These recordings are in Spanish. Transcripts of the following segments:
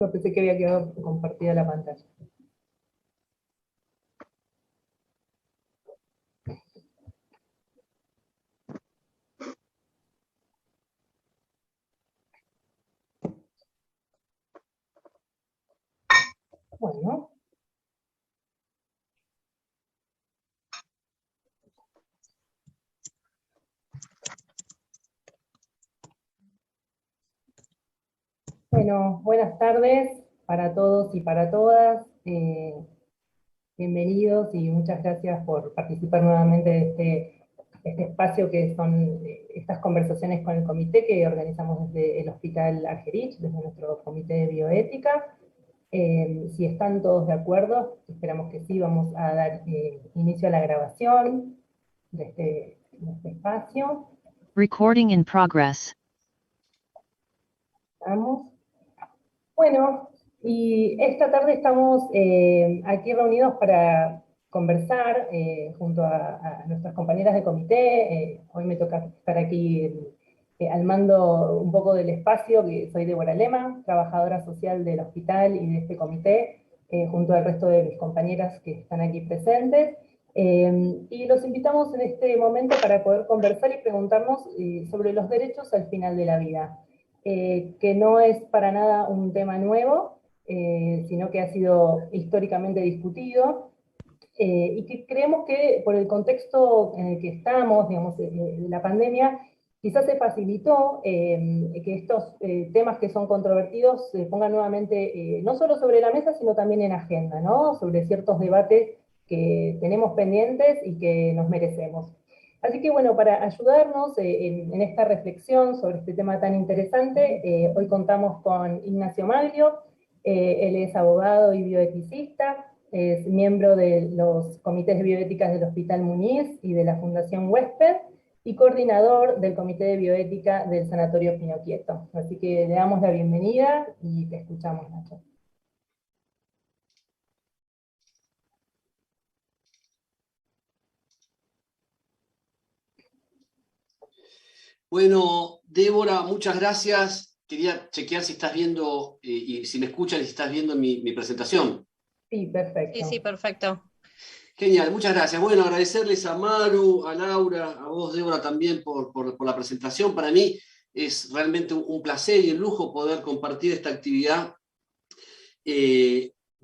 No pensé que había quedado compartida la pantalla. Bueno. Bueno, buenas tardes para todos y para todas. Bienvenidos y muchas gracias por participar nuevamente de este espacio que son estas conversaciones con el comité que organizamos desde el Hospital Argerich, desde nuestro comité de bioética. Si están todos de acuerdo, esperamos que sí, vamos a dar inicio a la grabación de este espacio. Recording in progress. Vamos. Bueno, y esta tarde estamos aquí reunidos para conversar junto a nuestras compañeras de comité. Hoy me toca estar aquí al mando un poco del espacio, que soy Débora Lema, trabajadora social del hospital y de este comité, junto al resto de mis compañeras que están aquí presentes. Y los invitamos en este momento para poder conversar y preguntarnos sobre los derechos al final de la vida. Que no es para nada un tema nuevo, sino que ha sido históricamente discutido, y que creemos que por el contexto en el que estamos, digamos, de la pandemia, quizás se facilitó que estos temas que son controvertidos se pongan nuevamente no solo sobre la mesa, sino también en agenda, ¿no? Sobre ciertos debates que tenemos pendientes y que nos merecemos. Así que bueno, para ayudarnos en esta reflexión sobre este tema tan interesante, hoy contamos con Ignacio Maglio. Él es abogado y bioeticista, es miembro de los comités de bioéticas del Hospital Muñiz y de la Fundación Huésped, y coordinador del Comité de Bioética del Sanatorio Pino Quieto. Así que le damos la bienvenida y te escuchamos, Nacho. Bueno, Débora, muchas gracias. Quería chequear si estás viendo, y si me escuchas y si estás viendo mi presentación. Sí, perfecto. Sí, perfecto. Genial, muchas gracias. Bueno, agradecerles a Maru, a Laura, a vos, Débora, también por la presentación. Para mí es realmente un placer y un lujo poder compartir esta actividad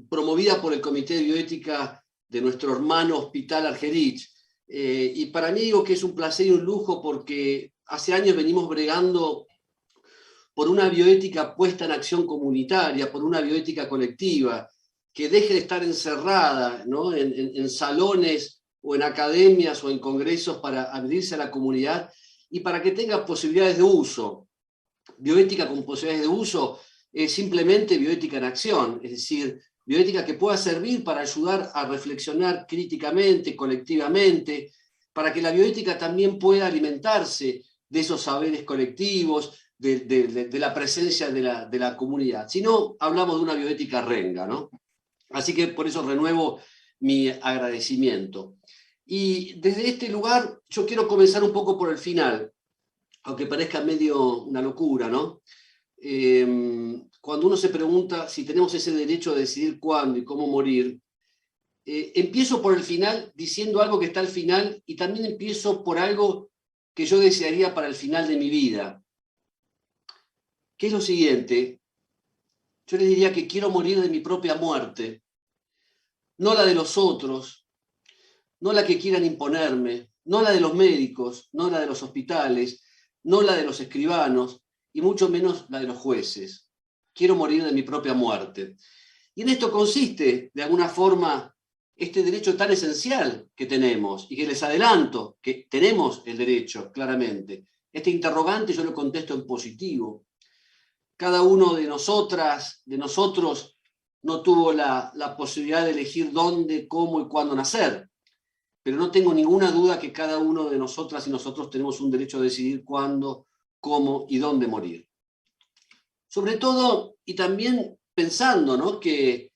promovida por el Comité de Bioética de nuestro hermano Hospital Argerich. Y para mí digo que es un placer y un lujo porque hace años venimos bregando por una bioética puesta en acción comunitaria, por una bioética colectiva, que deje de estar encerrada, ¿no? en salones o en academias o en congresos para abrirse a la comunidad y para que tenga posibilidades de uso. Bioética con posibilidades de uso es simplemente bioética en acción, es decir, bioética que pueda servir para ayudar a reflexionar críticamente, colectivamente, para que la bioética también pueda alimentarse de esos saberes colectivos, de la presencia de la comunidad. Si no, hablamos de una bioética renga, ¿no? Así que por eso renuevo mi agradecimiento. Y desde este lugar yo quiero comenzar un poco por el final, aunque parezca medio una locura, ¿no? Cuando uno se pregunta si tenemos ese derecho a decidir cuándo y cómo morir, empiezo por el final diciendo algo que está al final y también empiezo por algo que yo desearía para el final de mi vida, que es lo siguiente. Yo les diría que quiero morir de mi propia muerte, no la de los otros, no la que quieran imponerme, no la de los médicos, no la de los hospitales, no la de los escribanos, y mucho menos la de los jueces. Quiero morir de mi propia muerte. Y en esto consiste, de alguna forma, este derecho tan esencial que tenemos, y que les adelanto que tenemos el derecho, claramente. Este interrogante yo lo contesto en positivo. Cada uno de nosotras, de nosotros, no tuvo la posibilidad de elegir dónde, cómo y cuándo nacer. Pero no tengo ninguna duda que cada uno de nosotras y nosotros tenemos un derecho a decidir cuándo, cómo y dónde morir. Sobre todo, y también pensando, ¿no?, que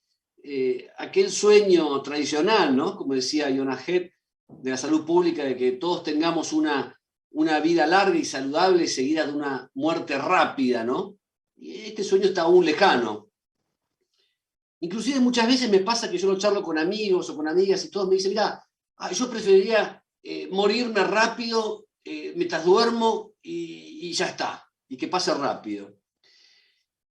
aquel sueño tradicional, ¿no?, como decía Jonah Head, de la salud pública, de que todos tengamos una vida larga y saludable seguida de una muerte rápida, ¿no? Y este sueño está aún lejano. Inclusive muchas veces me pasa que yo lo charlo con amigos o con amigas y todos me dicen, mira, yo preferiría morirme rápido mientras duermo y ya está, y que pase rápido.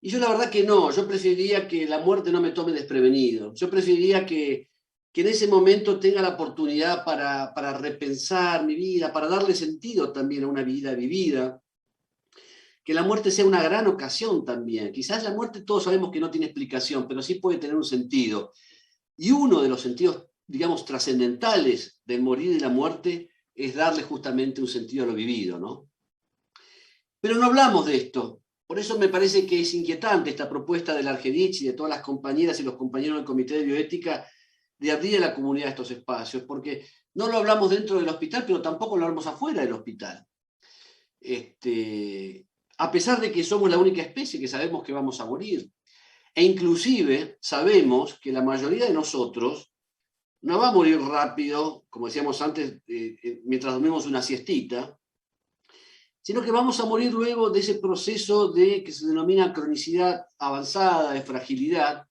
Y yo la verdad que no, yo preferiría que la muerte no me tome desprevenido. Yo preferiría que en ese momento tenga la oportunidad para repensar mi vida, para darle sentido también a una vida vivida. Que la muerte sea una gran ocasión también. Quizás la muerte todos sabemos que no tiene explicación, pero sí puede tener un sentido. Y uno de los sentidos, digamos, trascendentales del morir y la muerte es darle justamente un sentido a lo vivido, ¿no? Pero no hablamos de esto. Por eso me parece que es inquietante esta propuesta del Argerich y de todas las compañeras y los compañeros del Comité de Bioética de abrir a la comunidad estos espacios, porque no lo hablamos dentro del hospital, pero tampoco lo hablamos afuera del hospital. A pesar de que somos la única especie que sabemos que vamos a morir. E inclusive sabemos que la mayoría de nosotros no va a morir rápido, como decíamos antes, mientras dormimos una siestita, sino que vamos a morir luego de ese proceso que se denomina cronicidad avanzada, de fragilidad,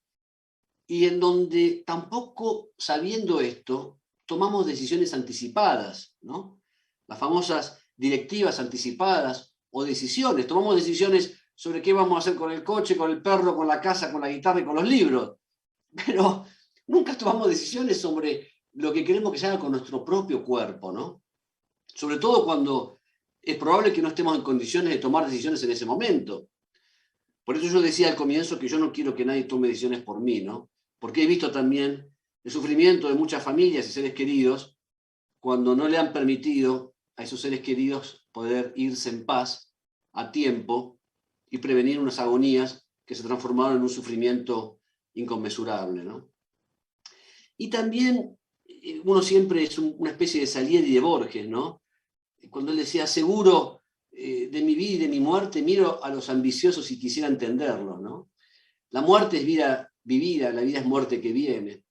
y en donde tampoco, sabiendo esto, tomamos decisiones anticipadas, ¿no? Las famosas directivas anticipadas o decisiones. Tomamos decisiones sobre qué vamos a hacer con el coche, con el perro, con la casa, con la guitarra y con los libros. Pero nunca tomamos decisiones sobre lo que queremos que se haga con nuestro propio cuerpo, ¿no? Sobre todo cuando es probable que no estemos en condiciones de tomar decisiones en ese momento. Por eso yo decía al comienzo que yo no quiero que nadie tome decisiones por mí, ¿no? Porque he visto también el sufrimiento de muchas familias y seres queridos cuando no le han permitido a esos seres queridos poder irse en paz a tiempo y prevenir unas agonías que se transformaron en un sufrimiento inconmensurable, ¿no? Y también uno siempre es una especie de Salieri de Borges, ¿no? Cuando él decía, seguro de mi vida y de mi muerte, miro a los ambiciosos y quisiera entenderlos, ¿no? La muerte es vida vivida, la vida es muerte que viene.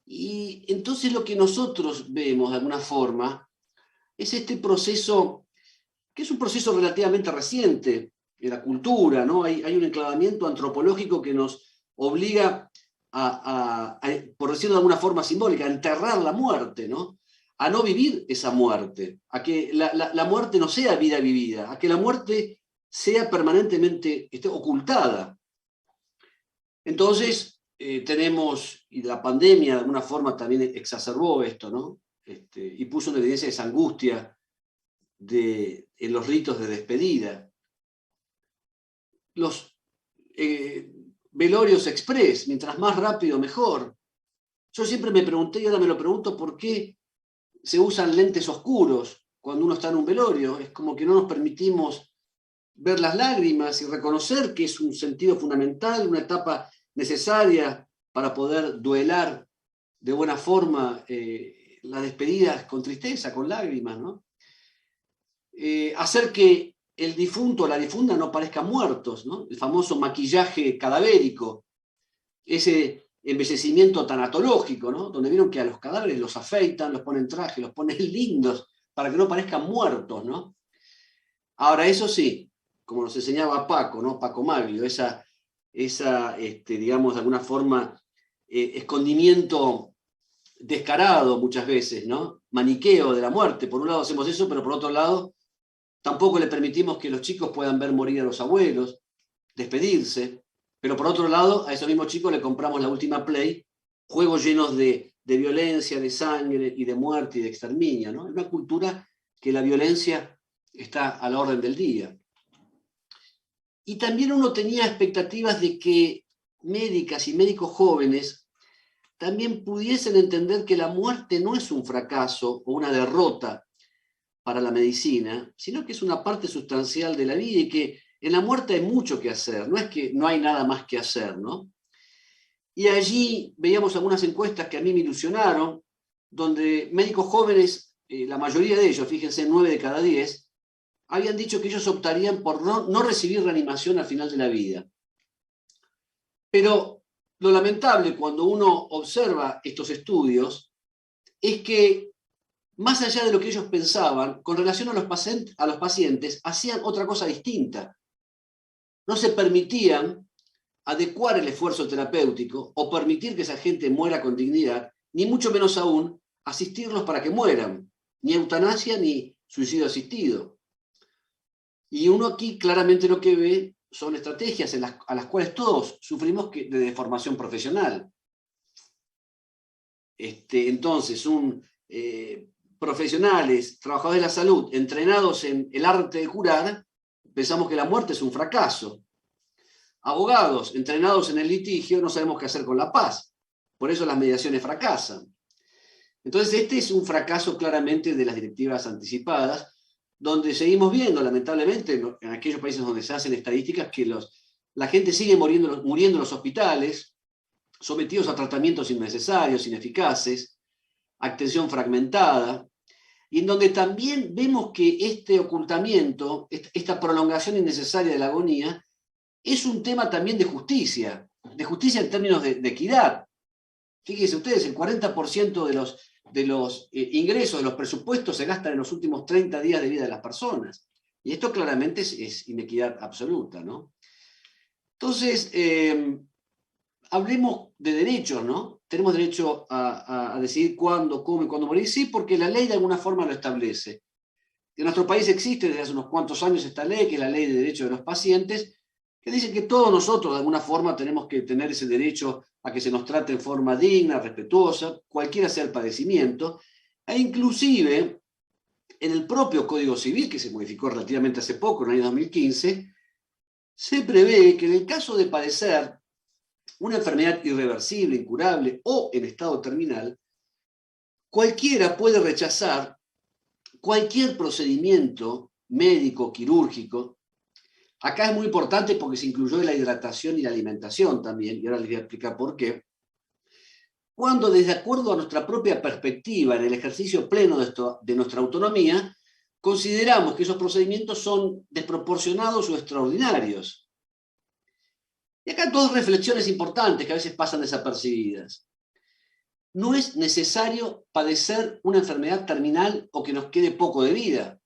Y entonces lo que nosotros vemos de alguna forma es este proceso, que es un proceso relativamente reciente de la cultura, ¿no? Hay un enclavamiento antropológico que nos obliga por decirlo de alguna forma simbólica, a enterrar la muerte, ¿no? A no vivir esa muerte, a que la muerte no sea vida vivida, a que la muerte sea permanentemente ocultada. Entonces, tenemos, y la pandemia de alguna forma también exacerbó esto, ¿no? Y puso en evidencia esa angustia en los ritos de despedida. Los velorios express, mientras más rápido mejor. Yo siempre me pregunté, y ahora me lo pregunto, ¿por qué se usan lentes oscuros cuando uno está en un velorio? Es como que no nos permitimos ver las lágrimas y reconocer que es un sentido fundamental, una etapa necesaria para poder duelar de buena forma las despedidas con tristeza, con lágrimas, ¿no? Hacer que el difunto o la difunta no parezcan muertos, ¿no? El famoso maquillaje cadavérico, ese embellecimiento tanatológico, ¿no? Donde vieron que a los cadáveres los afeitan, los ponen traje, los ponen lindos, para que no parezcan muertos, ¿no? Ahora, eso sí, como nos enseñaba Paco, ¿no? Paco Maglio, esa digamos, de alguna forma, escondimiento descarado muchas veces, ¿no? Maniqueo de la muerte. Por un lado hacemos eso, pero por otro lado tampoco le permitimos que los chicos puedan ver morir a los abuelos, despedirse, pero por otro lado a esos mismos chicos le compramos la última Play, juegos llenos de violencia, de sangre y de muerte y de exterminio, ¿no? Es una cultura que la violencia está a la orden del día. Y también uno tenía expectativas de que médicas y médicos jóvenes también pudiesen entender que la muerte no es un fracaso o una derrota para la medicina, sino que es una parte sustancial de la vida y que en la muerte hay mucho que hacer, no es que no hay nada más que hacer, ¿no? Y allí veíamos algunas encuestas que a mí me ilusionaron, donde médicos jóvenes, la mayoría de ellos, fíjense, 9 de cada 10, habían dicho que ellos optarían por no recibir reanimación al final de la vida. Pero lo lamentable cuando uno observa estos estudios es que, más allá de lo que ellos pensaban, con relación a los pacientes, hacían otra cosa distinta. No se permitían adecuar el esfuerzo terapéutico o permitir que esa gente muera con dignidad, ni mucho menos aún asistirlos para que mueran, ni eutanasia ni suicidio asistido. Y uno aquí claramente lo que ve son estrategias a las cuales todos sufrimos de deformación profesional. Entonces, profesionales, trabajadores de la salud, entrenados en el arte de curar, pensamos que la muerte es un fracaso. Abogados, entrenados en el litigio, no sabemos qué hacer con la paz. Por eso las mediaciones fracasan. Entonces, este es un fracaso claramente de las directivas anticipadas, donde seguimos viendo, lamentablemente, en aquellos países donde se hacen estadísticas, que la gente sigue muriendo en los hospitales, sometidos a tratamientos innecesarios, ineficaces, atención fragmentada, y en donde también vemos que este ocultamiento, esta prolongación innecesaria de la agonía, es un tema también de justicia en términos de equidad. Fíjense ustedes, el 40% de los ingresos, de los presupuestos, se gastan en los últimos 30 días de vida de las personas. Y esto claramente es inequidad absoluta, ¿no? Entonces, hablemos de derechos, ¿no? Tenemos derecho a decidir cuándo, cómo y cuándo morir. Sí, porque la ley de alguna forma lo establece. En nuestro país existe desde hace unos cuantos años esta ley, que es la Ley de Derechos de los Pacientes, que dice que todos nosotros de alguna forma tenemos que tener ese derecho a que se nos trate en forma digna, respetuosa, cualquiera sea el padecimiento, e inclusive en el propio Código Civil, que se modificó relativamente hace poco, en el año 2015, se prevé que en el caso de padecer una enfermedad irreversible, incurable o en estado terminal, cualquiera puede rechazar cualquier procedimiento médico, quirúrgico. Acá es muy importante porque se incluyó la hidratación y la alimentación también, y ahora les voy a explicar por qué. Cuando, desde acuerdo a nuestra propia perspectiva, en el ejercicio pleno de nuestra autonomía, consideramos que esos procedimientos son desproporcionados o extraordinarios. Y acá dos reflexiones importantes que a veces pasan desapercibidas. No es necesario padecer una enfermedad terminal o que nos quede poco de vida,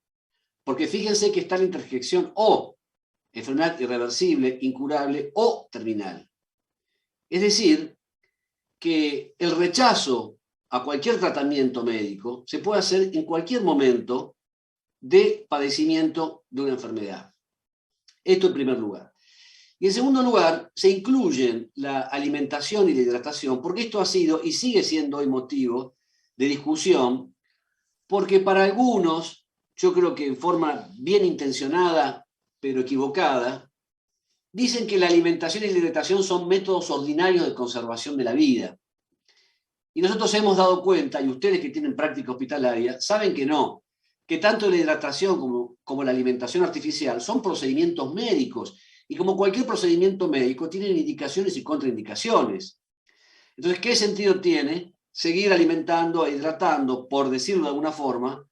porque fíjense que está la interjección o enfermedad irreversible, incurable o terminal. Es decir, que el rechazo a cualquier tratamiento médico se puede hacer en cualquier momento de padecimiento de una enfermedad. Esto en primer lugar. Y en segundo lugar, se incluyen la alimentación y la hidratación, porque esto ha sido y sigue siendo hoy motivo de discusión, porque para algunos, yo creo que en forma bien intencionada, pero equivocada, dicen que la alimentación y la hidratación son métodos ordinarios de conservación de la vida. Y nosotros hemos dado cuenta, y ustedes que tienen práctica hospitalaria, saben que no, que tanto la hidratación como la alimentación artificial son procedimientos médicos, y como cualquier procedimiento médico, tienen indicaciones y contraindicaciones. Entonces, ¿qué sentido tiene seguir alimentando e hidratando, por decirlo de alguna forma,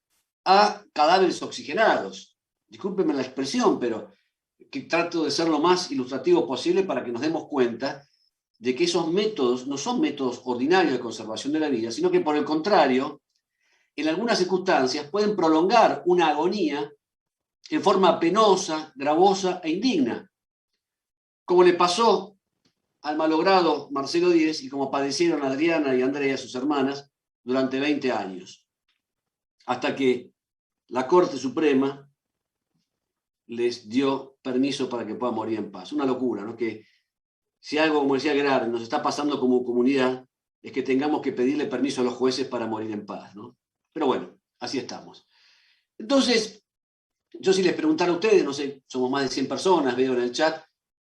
a cadáveres oxigenados? Discúlpenme la expresión, pero que trato de ser lo más ilustrativo posible para que nos demos cuenta de que esos métodos no son métodos ordinarios de conservación de la vida, sino que por el contrario, en algunas circunstancias pueden prolongar una agonía en forma penosa, gravosa e indigna, como le pasó al malogrado Marcelo Díez y como padecieron Adriana y Andrea, sus hermanas, durante 20 años, hasta que la Corte Suprema les dio permiso para que puedan morir en paz. Una locura, ¿no? Que si algo, como decía Gerard, nos está pasando como comunidad, es que tengamos que pedirle permiso a los jueces para morir en paz, ¿no? Pero bueno, así estamos. Entonces, yo si les preguntara a ustedes, no sé, somos más de 100 personas, veo en el chat,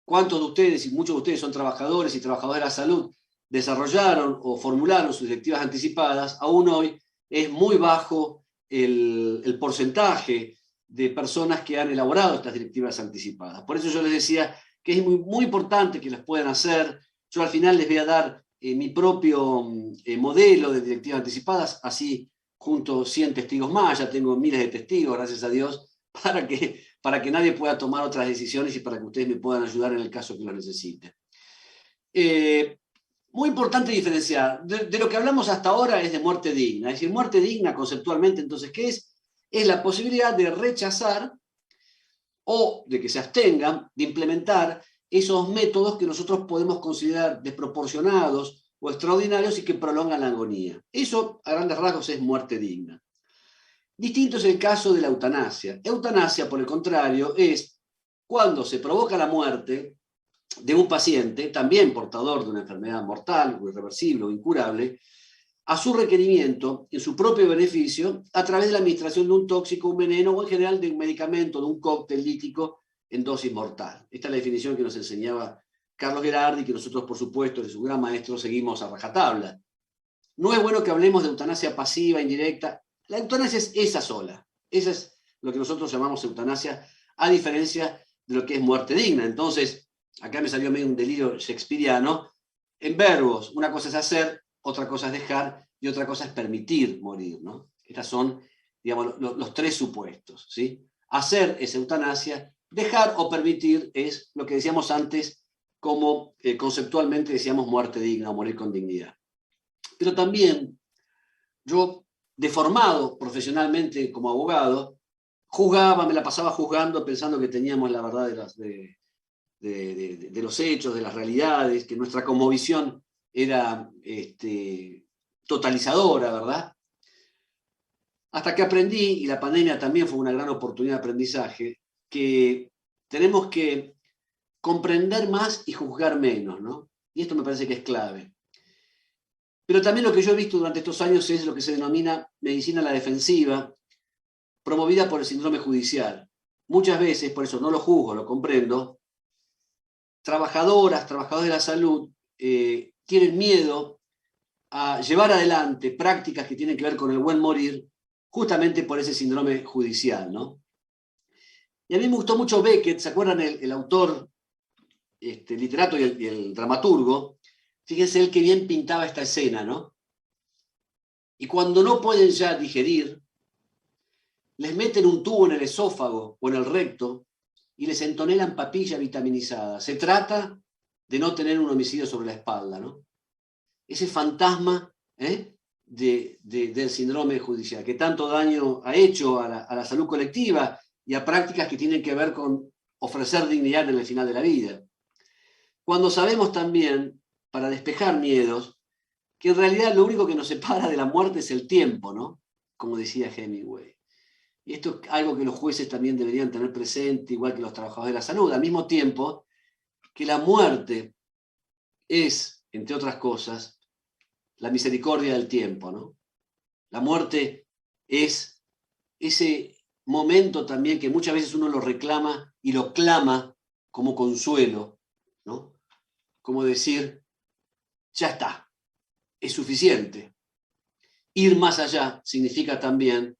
¿cuántos de ustedes, y muchos de ustedes son trabajadores y trabajadoras de la salud, desarrollaron o formularon sus directivas anticipadas? Aún hoy es muy bajo el porcentaje de personas que han elaborado estas directivas anticipadas. Por eso yo les decía que es muy, muy importante que las puedan hacer. Yo al final les voy a dar mi propio modelo de directivas anticipadas, así junto a 100 testigos más, ya tengo miles de testigos, gracias a Dios, para que nadie pueda tomar otras decisiones y para que ustedes me puedan ayudar en el caso que lo necesiten. Muy importante diferenciar, de lo que hablamos hasta ahora es de muerte digna, es decir, muerte digna conceptualmente, entonces, ¿qué es? Es la posibilidad de rechazar o de que se abstengan de implementar esos métodos que nosotros podemos considerar desproporcionados o extraordinarios y que prolongan la agonía. Eso, a grandes rasgos, es muerte digna. Distinto es el caso de la eutanasia. Eutanasia, por el contrario, es cuando se provoca la muerte de un paciente, también portador de una enfermedad mortal, o irreversible o incurable, a su requerimiento, en su propio beneficio, a través de la administración de un tóxico, un veneno o en general de un medicamento, de un cóctel lítico en dosis mortal. Esta es la definición que nos enseñaba Carlos Gerardi, que nosotros, por supuesto, de su gran maestro, seguimos a rajatabla. No es bueno que hablemos de eutanasia pasiva, indirecta. La eutanasia es esa sola. Esa es lo que nosotros llamamos eutanasia, a diferencia de lo que es muerte digna. Entonces, acá me salió medio un delirio shakespeariano. En verbos, una cosa es hacer, otra cosa es dejar y otra cosa es permitir morir, ¿no? Estas son, digamos, los tres supuestos, ¿sí? Hacer es eutanasia, dejar o permitir es lo que decíamos antes, como conceptualmente decíamos muerte digna o morir con dignidad. Pero también yo, deformado profesionalmente como abogado, juzgaba, me la pasaba juzgando pensando que teníamos la verdad de los hechos, de las realidades, que nuestra cosmovisión era totalizadora, ¿verdad? Hasta que aprendí, y la pandemia también fue una gran oportunidad de aprendizaje, que tenemos que comprender más y juzgar menos, ¿no? Y esto me parece que es clave. Pero también lo que yo he visto durante estos años es lo que se denomina medicina a la defensiva, promovida por el síndrome judicial. Muchas veces, por eso no lo juzgo, lo comprendo, trabajadores de la salud tienen miedo a llevar adelante prácticas que tienen que ver con el buen morir, justamente por ese síndrome judicial, ¿no? Y a mí me gustó mucho Beckett, ¿se acuerdan el autor, literato y el dramaturgo? Fíjense él que bien pintaba esta escena, ¿no? Y cuando no pueden ya digerir, les meten un tubo en el esófago o en el recto y les entonelan papilla vitaminizada. Se trata de no tener un homicidio sobre la espalda, ¿no? Ese fantasma del síndrome judicial, que tanto daño ha hecho a la salud colectiva y a prácticas que tienen que ver con ofrecer dignidad en el final de la vida. Cuando sabemos también, para despejar miedos, que en realidad lo único que nos separa de la muerte es el tiempo, ¿no? Como decía Hemingway. Y esto es algo que los jueces también deberían tener presente, igual que los trabajadores de la salud, al mismo tiempo que la muerte es, entre otras cosas, la misericordia del tiempo, ¿no? La muerte es ese momento también que muchas veces uno lo reclama y lo clama como consuelo, ¿no? Como decir, ya está, es suficiente. Ir más allá significa también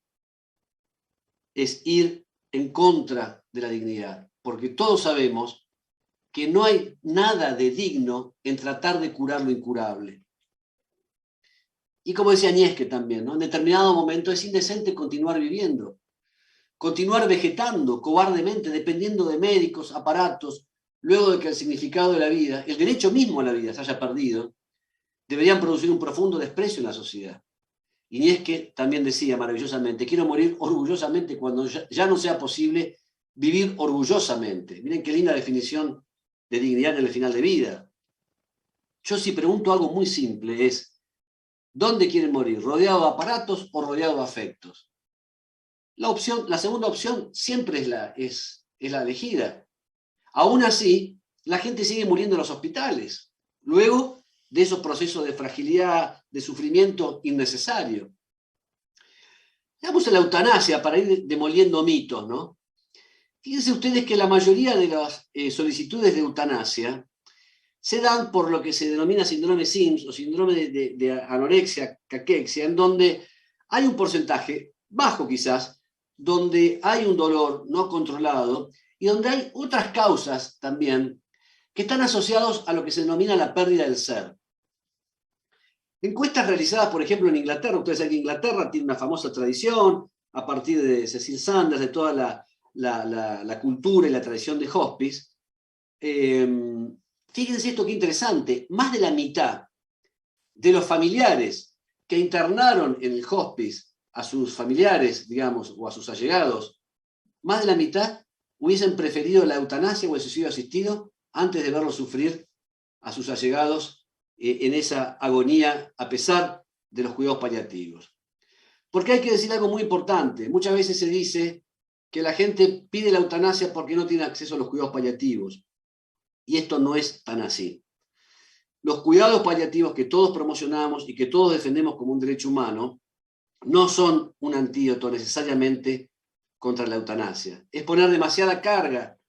es ir en contra de la dignidad, porque todos sabemos que no hay nada de digno en tratar de curar lo incurable. Y como decía Nietzsche también, ¿no? En determinado momento es indecente continuar viviendo, continuar vegetando cobardemente, dependiendo de médicos, aparatos, luego de que el significado de la vida, el derecho mismo a la vida se haya perdido, deberían producir un profundo desprecio en la sociedad. Y Nietzsche también decía maravillosamente, quiero morir orgullosamente cuando ya no sea posible vivir orgullosamente. Miren qué linda definición de dignidad en el final de vida. Yo si pregunto algo muy simple es, ¿dónde quieren morir? ¿Rodeado de aparatos o rodeado de afectos? La segunda opción siempre es la elegida. Aún así, la gente sigue muriendo en los hospitales. Luego de esos procesos de fragilidad, de sufrimiento innecesario. Veamos en la eutanasia para ir demoliendo mitos, ¿no? Fíjense ustedes que la mayoría de las solicitudes de eutanasia se dan por lo que se denomina síndrome SIMS o síndrome de anorexia, caquexia, en donde hay un porcentaje bajo quizás, donde hay un dolor no controlado y donde hay otras causas también que están asociados a lo que se denomina la pérdida del ser. Encuestas realizadas, por ejemplo, en Inglaterra, ustedes saben que Inglaterra tiene una famosa tradición, a partir de Cecil Sanders, de toda la cultura y la tradición de hospice. Fíjense esto qué interesante, más de la mitad de los familiares que internaron en el hospice a sus familiares, digamos, o a sus allegados, más de la mitad hubiesen preferido la eutanasia o el suicidio asistido antes de verlos sufrir a sus allegados en esa agonía a pesar de los cuidados paliativos. Porque hay que decir algo muy importante. Muchas veces se dice que la gente pide la eutanasia porque no tiene acceso a los cuidados paliativos. Y esto no es tan así. Los cuidados paliativos que todos promocionamos y que todos defendemos como un derecho humano no son un antídoto necesariamente contra la eutanasia. Es poner demasiada carga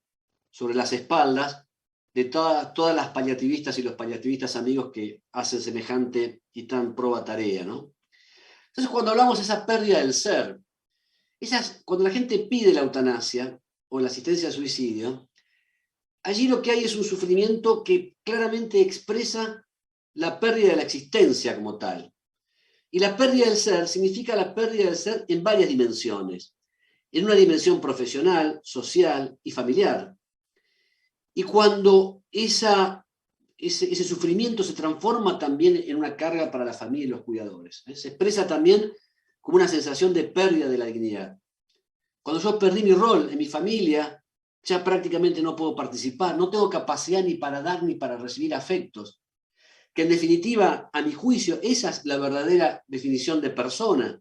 sobre las espaldas de todas las paliativistas y los paliativistas amigos que hacen semejante y tan proba tarea, ¿no? Entonces, cuando hablamos de esa pérdida del ser, cuando la gente pide la eutanasia o la asistencia al suicidio, allí lo que hay es un sufrimiento que claramente expresa la pérdida de la existencia como tal. Y la pérdida del ser significa la pérdida del ser en varias dimensiones. En una dimensión profesional, social y familiar. Y cuando ese sufrimiento se transforma también en una carga para la familia y los cuidadores. Se expresa también como una sensación de pérdida de la dignidad. Cuando yo perdí mi rol en mi familia, ya prácticamente no puedo participar, no tengo capacidad ni para dar ni para recibir afectos. Que en definitiva, a mi juicio, esa es la verdadera definición de persona,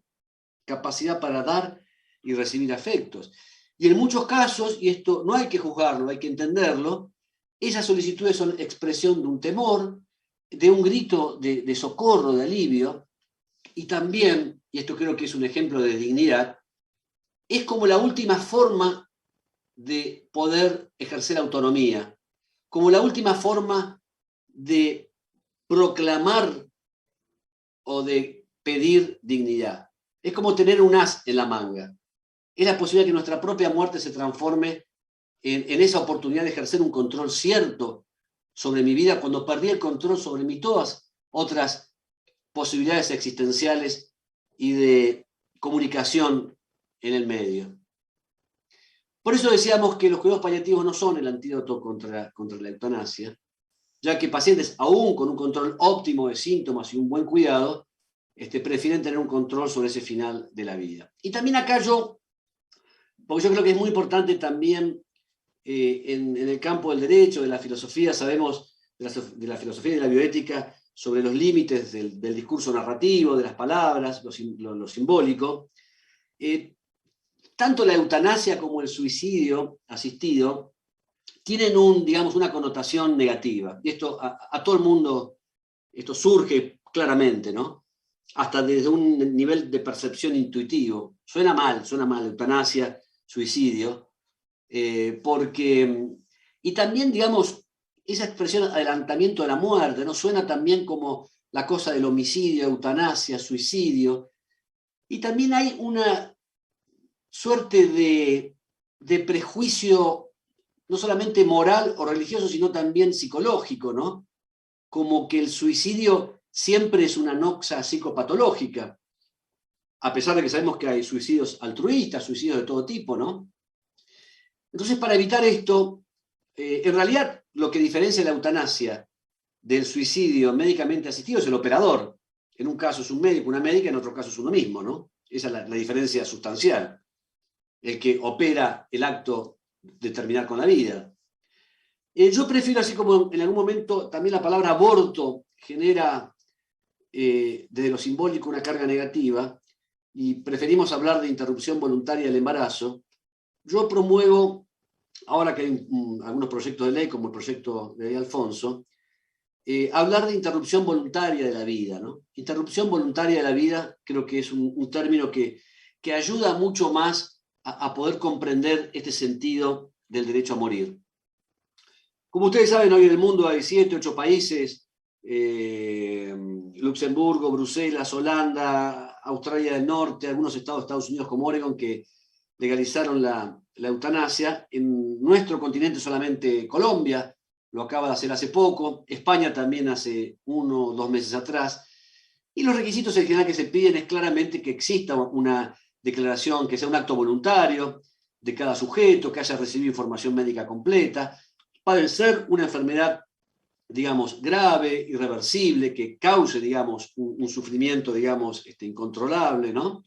capacidad para dar y recibir afectos. Y en muchos casos, y esto no hay que juzgarlo, hay que entenderlo, esas solicitudes son expresión de un temor, de un grito de socorro, de alivio, y también, y esto creo que es un ejemplo de dignidad, es como la última forma de poder ejercer autonomía, como la última forma de proclamar o de pedir dignidad. Es como tener un as en la manga. Es la posibilidad que nuestra propia muerte se transforme en esa oportunidad de ejercer un control cierto sobre mi vida, cuando perdí el control sobre todas otras posibilidades existenciales y de comunicación en el medio. Por eso decíamos que los cuidados paliativos no son el antídoto contra la eutanasia, ya que pacientes, aún con un control óptimo de síntomas y un buen cuidado, prefieren tener un control sobre ese final de la vida. Y también acá porque yo creo que es muy importante también en el campo del derecho, de la filosofía, sabemos de la filosofía y de la bioética sobre los límites del discurso narrativo, de las palabras, lo simbólico. Tanto la eutanasia como el suicidio asistido tienen una connotación negativa. Y esto a todo el mundo esto surge claramente, ¿no? Hasta desde un nivel de percepción intuitivo. Suena mal, eutanasia, suicidio, y también, esa expresión adelantamiento de la muerte, ¿no? Suena también como la cosa del homicidio, eutanasia, suicidio, y también hay una suerte de prejuicio no solamente moral o religioso, sino también psicológico, ¿no? Como que el suicidio siempre es una noxa psicopatológica, a pesar de que sabemos que hay suicidios altruistas, suicidios de todo tipo, ¿no? Entonces, para evitar esto, en realidad lo que diferencia la eutanasia del suicidio médicamente asistido es el operador. En un caso es un médico, una médica, en otro caso es uno mismo, ¿no? Esa es la diferencia sustancial. El que opera el acto de terminar con la vida. Yo prefiero, así como en algún momento también la palabra aborto genera desde lo simbólico una carga negativa, y preferimos hablar de interrupción voluntaria del embarazo, yo promuevo, ahora que hay algunos proyectos de ley, como el proyecto de ley Alfonso, hablar de interrupción voluntaria de la vida, ¿no? Interrupción voluntaria de la vida creo que es un término que ayuda mucho más a poder comprender este sentido del derecho a morir. Como ustedes saben, hoy en el mundo hay 7, 8 países, Luxemburgo, Bruselas, Holanda, Australia del Norte, algunos estados de Estados Unidos como Oregon, que legalizaron la eutanasia. En nuestro continente solamente Colombia lo acaba de hacer hace poco, España también hace 1 o 2 meses atrás, y los requisitos en general que se piden es claramente que exista una declaración, que sea un acto voluntario de cada sujeto, que haya recibido información médica completa, puede ser una enfermedad, grave, irreversible, que cause, un sufrimiento, incontrolable, ¿no?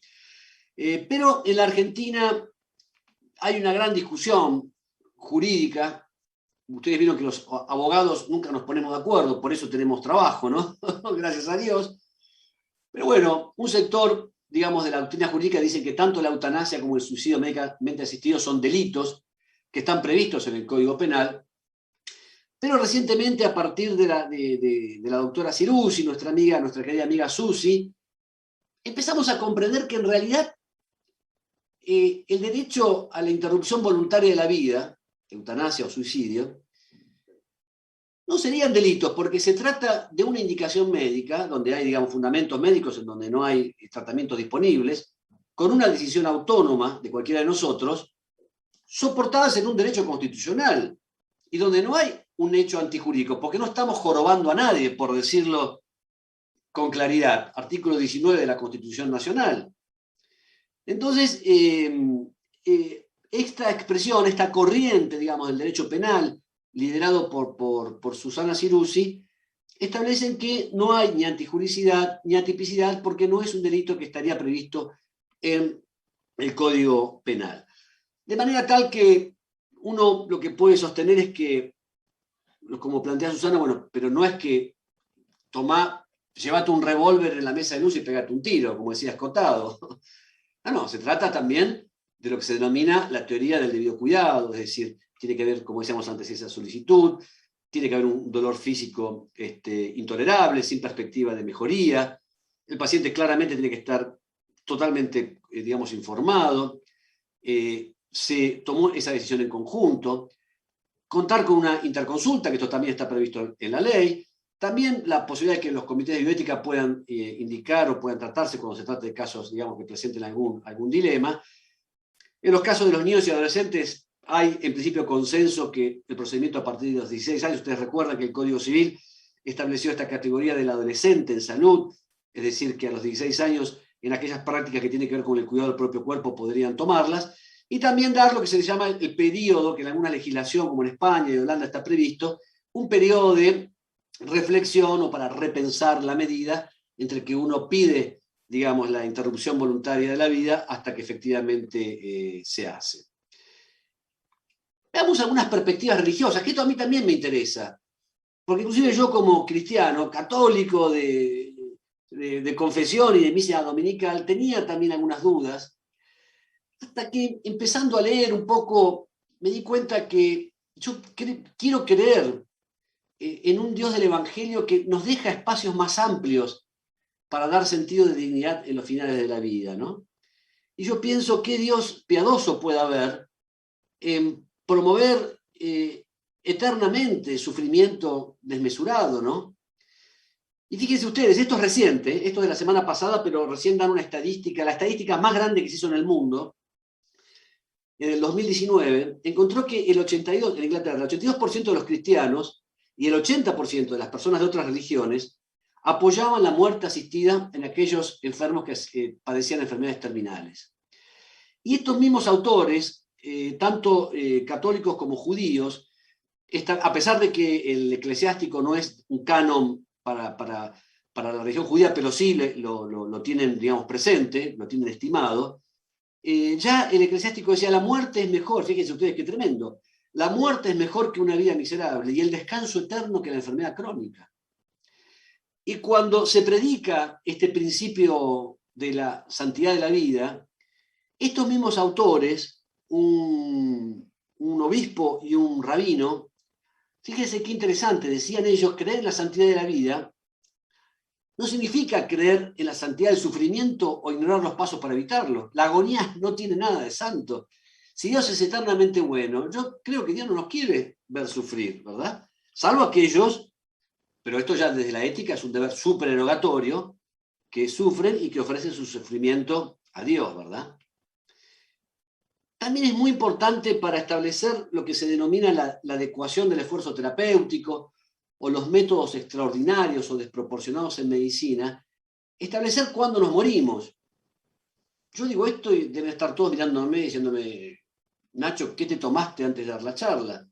Pero en la Argentina hay una gran discusión jurídica ustedes vieron que los abogados nunca nos ponemos de acuerdo, por eso tenemos trabajo, ¿no? Gracias a Dios. Pero bueno, un sector, digamos, de la doctrina jurídica dice que tanto la eutanasia como el suicidio médicamente asistido son delitos que están previstos en el Código Penal. Pero recientemente, a partir de la doctora Ciruzzi, nuestra querida amiga Susi, empezamos a comprender que en realidad el derecho a la interrupción voluntaria de la vida, eutanasia o suicidio, no serían delitos porque se trata de una indicación médica, donde hay, digamos, fundamentos médicos en donde no hay tratamientos disponibles, con una decisión autónoma de cualquiera de nosotros, soportadas en un derecho constitucional, y donde no hay un hecho antijurídico, porque no estamos jorobando a nadie, por decirlo con claridad. Artículo 19 de la Constitución Nacional. Entonces, esta expresión, esta corriente, digamos, del derecho penal, liderado por Susana Ciruzzi, establecen que no hay ni antijuricidad ni atipicidad porque no es un delito que estaría previsto en el Código Penal. De manera tal que uno lo que puede sostener es que, como plantea Susana, bueno, pero no es que llévate un revólver en la mesa de luz y pegate un tiro, como decía Escotado. No, se trata también de lo que se denomina la teoría del debido cuidado, es decir, tiene que ver, como decíamos antes, esa solicitud, tiene que haber un dolor físico intolerable, sin perspectiva de mejoría, el paciente claramente tiene que estar totalmente, digamos, informado, se tomó esa decisión en conjunto, contar con una interconsulta, que esto también está previsto en la ley, también la posibilidad de que los comités de bioética puedan indicar o puedan tratarse cuando se trate de casos, digamos, que presenten algún dilema. En los casos de los niños y adolescentes hay, en principio, consenso que el procedimiento a partir de los 16 años, ustedes recuerdan que el Código Civil estableció esta categoría del adolescente en salud, es decir, que a los 16 años, en aquellas prácticas que tienen que ver con el cuidado del propio cuerpo, podrían tomarlas, y también dar lo que se le llama el periodo, que en alguna legislación, como en España y Holanda está previsto, un periodo de reflexión o para repensar la medida entre que uno pide, digamos, la interrupción voluntaria de la vida hasta que efectivamente se hace. Veamos algunas perspectivas religiosas, que esto a mí también me interesa, porque inclusive yo como cristiano, católico de confesión y de misa dominical, tenía también algunas dudas, hasta que empezando a leer un poco me di cuenta que yo quiero creer en un Dios del Evangelio que nos deja espacios más amplios para dar sentido de dignidad en los finales de la vida, ¿no? Y yo pienso qué Dios piadoso puede haber en promover eternamente sufrimiento desmesurado, ¿no? Y fíjense ustedes, esto es reciente, esto es de la semana pasada, pero recién dan una estadística, la estadística más grande que se hizo en el mundo, en el 2019, encontró que en Inglaterra, el 82% de los cristianos y el 80% de las personas de otras religiones apoyaban la muerte asistida en aquellos enfermos que padecían enfermedades terminales. Y estos mismos autores, tanto católicos como judíos, a pesar de que el eclesiástico no es un canon para la religión judía, pero sí lo tienen, digamos, presente, lo tienen estimado, ya el eclesiástico decía, la muerte es mejor, fíjense ustedes qué tremendo, la muerte es mejor que una vida miserable y el descanso eterno que la enfermedad crónica. Y cuando se predica este principio de la santidad de la vida, estos mismos autores, un obispo y un rabino, fíjense qué interesante, decían ellos, creer en la santidad de la vida no significa creer en la santidad del sufrimiento o ignorar los pasos para evitarlo. La agonía no tiene nada de santo. Si Dios es eternamente bueno, yo creo que Dios no nos quiere ver sufrir, ¿verdad? Salvo aquellos, pero esto ya desde la ética es un deber supererogatorio, que sufren y que ofrecen su sufrimiento a Dios, ¿verdad? También es muy importante para establecer lo que se denomina la adecuación del esfuerzo terapéutico o los métodos extraordinarios o desproporcionados en medicina, establecer cuándo nos morimos. Yo digo esto y deben estar todos mirándome y diciéndome, Nacho, ¿qué te tomaste antes de dar la charla?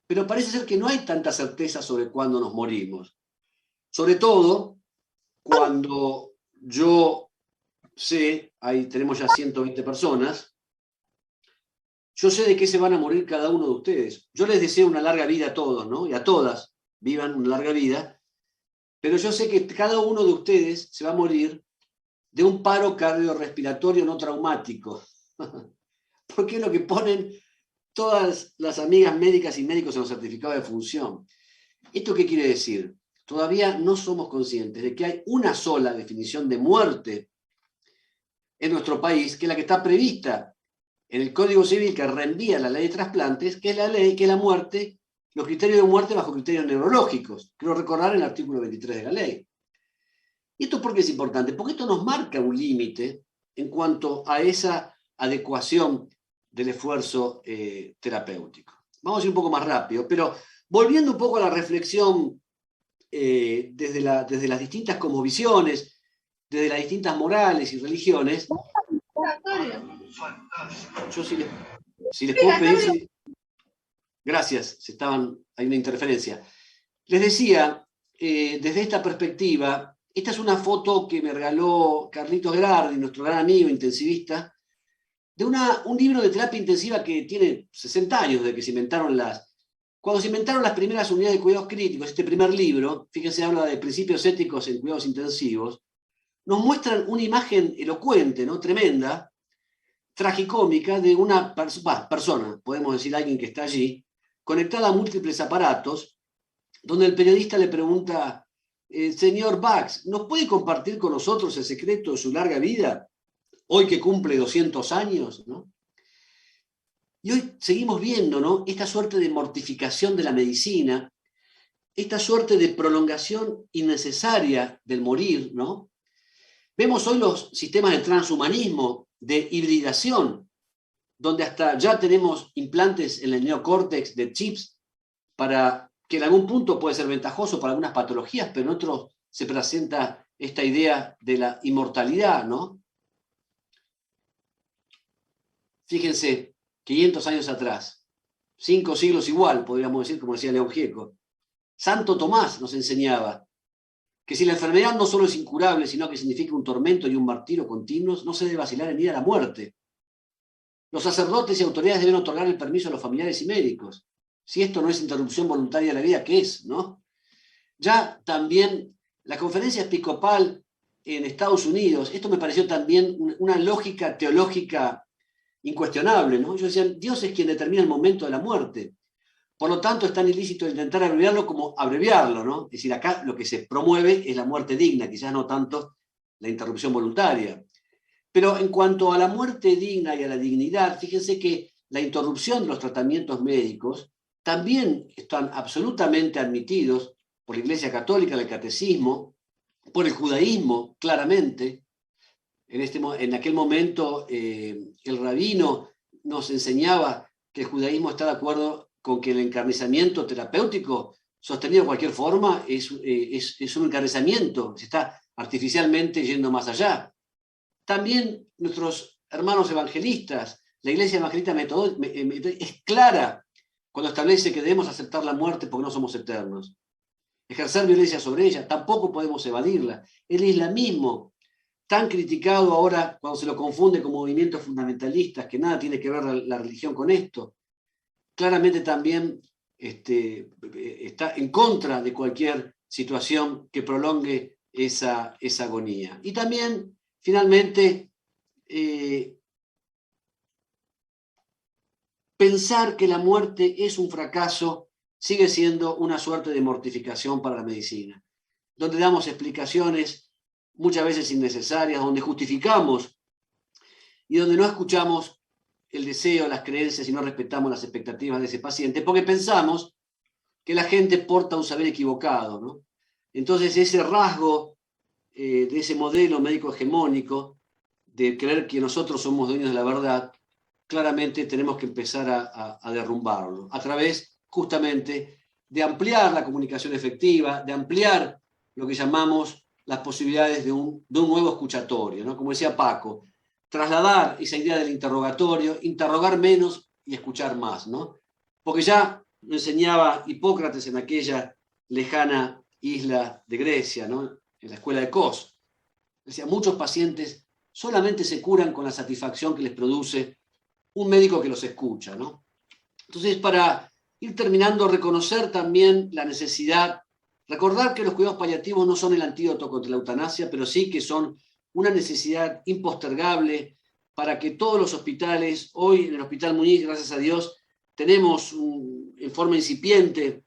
Pero parece ser que no hay tanta certeza sobre cuándo nos morimos. Sobre todo cuando yo sé, ahí tenemos ya 120 personas, Yo sé de qué se van a morir cada uno de ustedes. Yo les deseo una larga vida a todos, ¿no? Y a todas vivan una larga vida, pero yo sé que cada uno de ustedes se va a morir de un paro cardiorrespiratorio no traumático. Porque es lo que ponen todas las amigas médicas y médicos en los certificados de función. ¿Esto qué quiere decir? Todavía no somos conscientes de que hay una sola definición de muerte en nuestro país, que es la que está prevista en el Código Civil que reenvía la ley de trasplantes, que es la ley que la muerte, los criterios de muerte bajo criterios neurológicos. Quiero recordar el artículo 23 de la ley. ¿Y esto por qué es importante? Porque esto nos marca un límite en cuanto a esa adecuación del esfuerzo terapéutico. Vamos a ir un poco más rápido, pero volviendo un poco a la reflexión desde las distintas cosmovisiones, desde las distintas morales y religiones, yo si les puedo pedir... Gracias, hay una interferencia. Les decía, desde esta perspectiva, esta es una foto que me regaló Carlitos Gerardi, nuestro gran amigo intensivista, de un libro de terapia intensiva que tiene 60 años de que se inventaron cuando se inventaron las primeras unidades de cuidados críticos. Este primer libro, fíjense, habla de principios éticos en cuidados intensivos, nos muestran una imagen elocuente, ¿no? Tremenda, tragicómica, de una persona, podemos decir alguien que está allí, conectada a múltiples aparatos, donde el periodista le pregunta, señor Bax, ¿nos puede compartir con nosotros el secreto de su larga vida, hoy que cumple 200 años? ¿No? Y hoy seguimos viendo, ¿no?, esta suerte de mortificación de la medicina, esta suerte de prolongación innecesaria del morir, ¿no? Vemos hoy los sistemas de transhumanismo, de hibridación, donde hasta ya tenemos implantes en el neocórtex de chips para que en algún punto puede ser ventajoso para algunas patologías, pero en otros se presenta esta idea de la inmortalidad, ¿no? Fíjense, 500 años atrás, 5 siglos igual, podríamos decir, como decía León Gieco, Santo Tomás nos enseñaba que si la enfermedad no solo es incurable, sino que significa un tormento y un martirio continuos, no se debe vacilar en ir a la muerte. Los sacerdotes y autoridades deben otorgar el permiso a los familiares y médicos. Si esto no es interrupción voluntaria de la vida, ¿qué es? ¿No? Ya también la conferencia episcopal en Estados Unidos, esto me pareció también una lógica teológica incuestionable, ¿no? Ellos decían, Dios es quien determina el momento de la muerte. Por lo tanto, es tan ilícito intentar abreviarlo como abreviarlo, ¿no? Es decir, acá lo que se promueve es la muerte digna, quizás no tanto la interrupción voluntaria. Pero en cuanto a la muerte digna y a la dignidad, fíjense que la interrupción de los tratamientos médicos también están absolutamente admitidos por la Iglesia Católica, el Catecismo, por el judaísmo, claramente. En aquel momento, el rabino nos enseñaba que el judaísmo está de acuerdo con que el encarnizamiento terapéutico, sostenido de cualquier forma, es un encarnizamiento, se está artificialmente yendo más allá. También nuestros hermanos evangelistas, la Iglesia Evangelista es clara cuando establece que debemos aceptar la muerte porque no somos eternos. Ejercer violencia sobre ella, tampoco podemos evadirla. El islamismo, tan criticado ahora cuando se lo confunde con movimientos fundamentalistas, que nada tiene que ver la religión con esto, claramente también está en contra de cualquier situación que prolongue esa agonía. Y también, finalmente, pensar que la muerte es un fracaso sigue siendo una suerte de mortificación para la medicina, donde damos explicaciones muchas veces innecesarias, donde justificamos y donde no escuchamos el deseo, las creencias y no respetamos las expectativas de ese paciente, porque pensamos que la gente porta un saber equivocado, ¿no? Entonces ese rasgo de ese modelo médico hegemónico de creer que nosotros somos dueños de la verdad, claramente tenemos que empezar a derrumbarlo, a través justamente de ampliar la comunicación efectiva, de ampliar lo que llamamos las posibilidades de un nuevo escuchatorio, ¿no? Como decía Paco, trasladar esa idea del interrogatorio, interrogar menos y escuchar más, ¿no? Porque ya lo enseñaba Hipócrates en aquella lejana isla de Grecia, ¿no? En la escuela de Kos. Decía, muchos pacientes solamente se curan con la satisfacción que les produce un médico que los escucha, ¿no? Entonces, para ir terminando, reconocer también la necesidad, recordar que los cuidados paliativos no son el antídoto contra la eutanasia, pero sí que son una necesidad impostergable para que todos los hospitales, hoy en el Hospital Muñiz, gracias a Dios, tenemos en forma incipiente,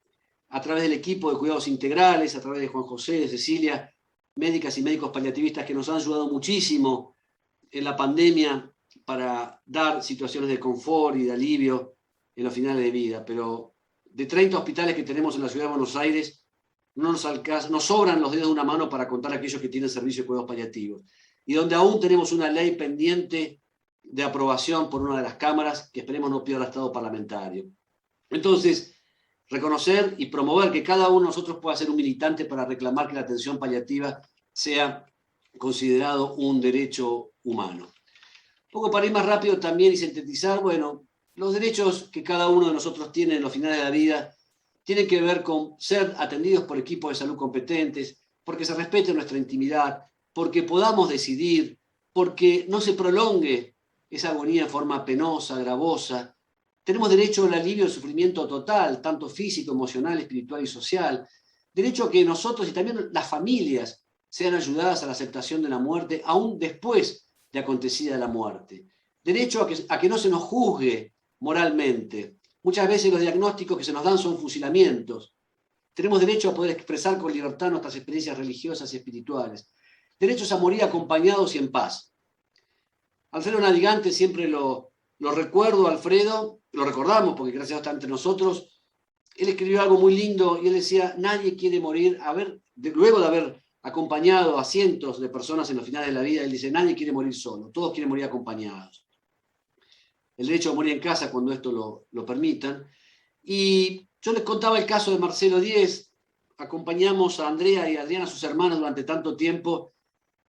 a través del equipo de cuidados integrales, a través de Juan José, de Cecilia, médicas y médicos paliativistas que nos han ayudado muchísimo en la pandemia para dar situaciones de confort y de alivio en los finales de vida. Pero de 30 hospitales que tenemos en la ciudad de Buenos Aires, no nos sobran los dedos de una mano para contar a aquellos que tienen servicio de cuidados paliativos. Y donde aún tenemos una ley pendiente de aprobación por una de las cámaras, que esperemos no pierda estado parlamentario. Entonces, reconocer y promover que cada uno de nosotros pueda ser un militante para reclamar que la atención paliativa sea considerado un derecho humano. Un poco para ir más rápido también y sintetizar, bueno, los derechos que cada uno de nosotros tiene en los finales de la vida tienen que ver con ser atendidos por equipos de salud competentes, porque se respete nuestra intimidad, porque podamos decidir, porque no se prolongue esa agonía en forma penosa, gravosa. Tenemos derecho al alivio del sufrimiento total, tanto físico, emocional, espiritual y social. Derecho a que nosotros y también las familias sean ayudadas a la aceptación de la muerte, aún después de acontecida la muerte. Derecho a que no se nos juzgue moralmente. Muchas veces los diagnósticos que se nos dan son fusilamientos. Tenemos derecho a poder expresar con libertad nuestras experiencias religiosas y espirituales. Derechos a morir acompañados y en paz. Alfredo Navigante, siempre lo recuerdo, Alfredo, lo recordamos porque gracias a Dios está entre nosotros. Él escribió algo muy lindo y él decía: nadie quiere morir, luego de haber acompañado a cientos de personas en los finales de la vida, él dice: nadie quiere morir solo, todos quieren morir acompañados. El derecho a morir en casa cuando esto lo permitan. Y yo les contaba el caso de Marcelo Díez. Acompañamos a Andrea y a Adriana, sus hermanos, durante tanto tiempo.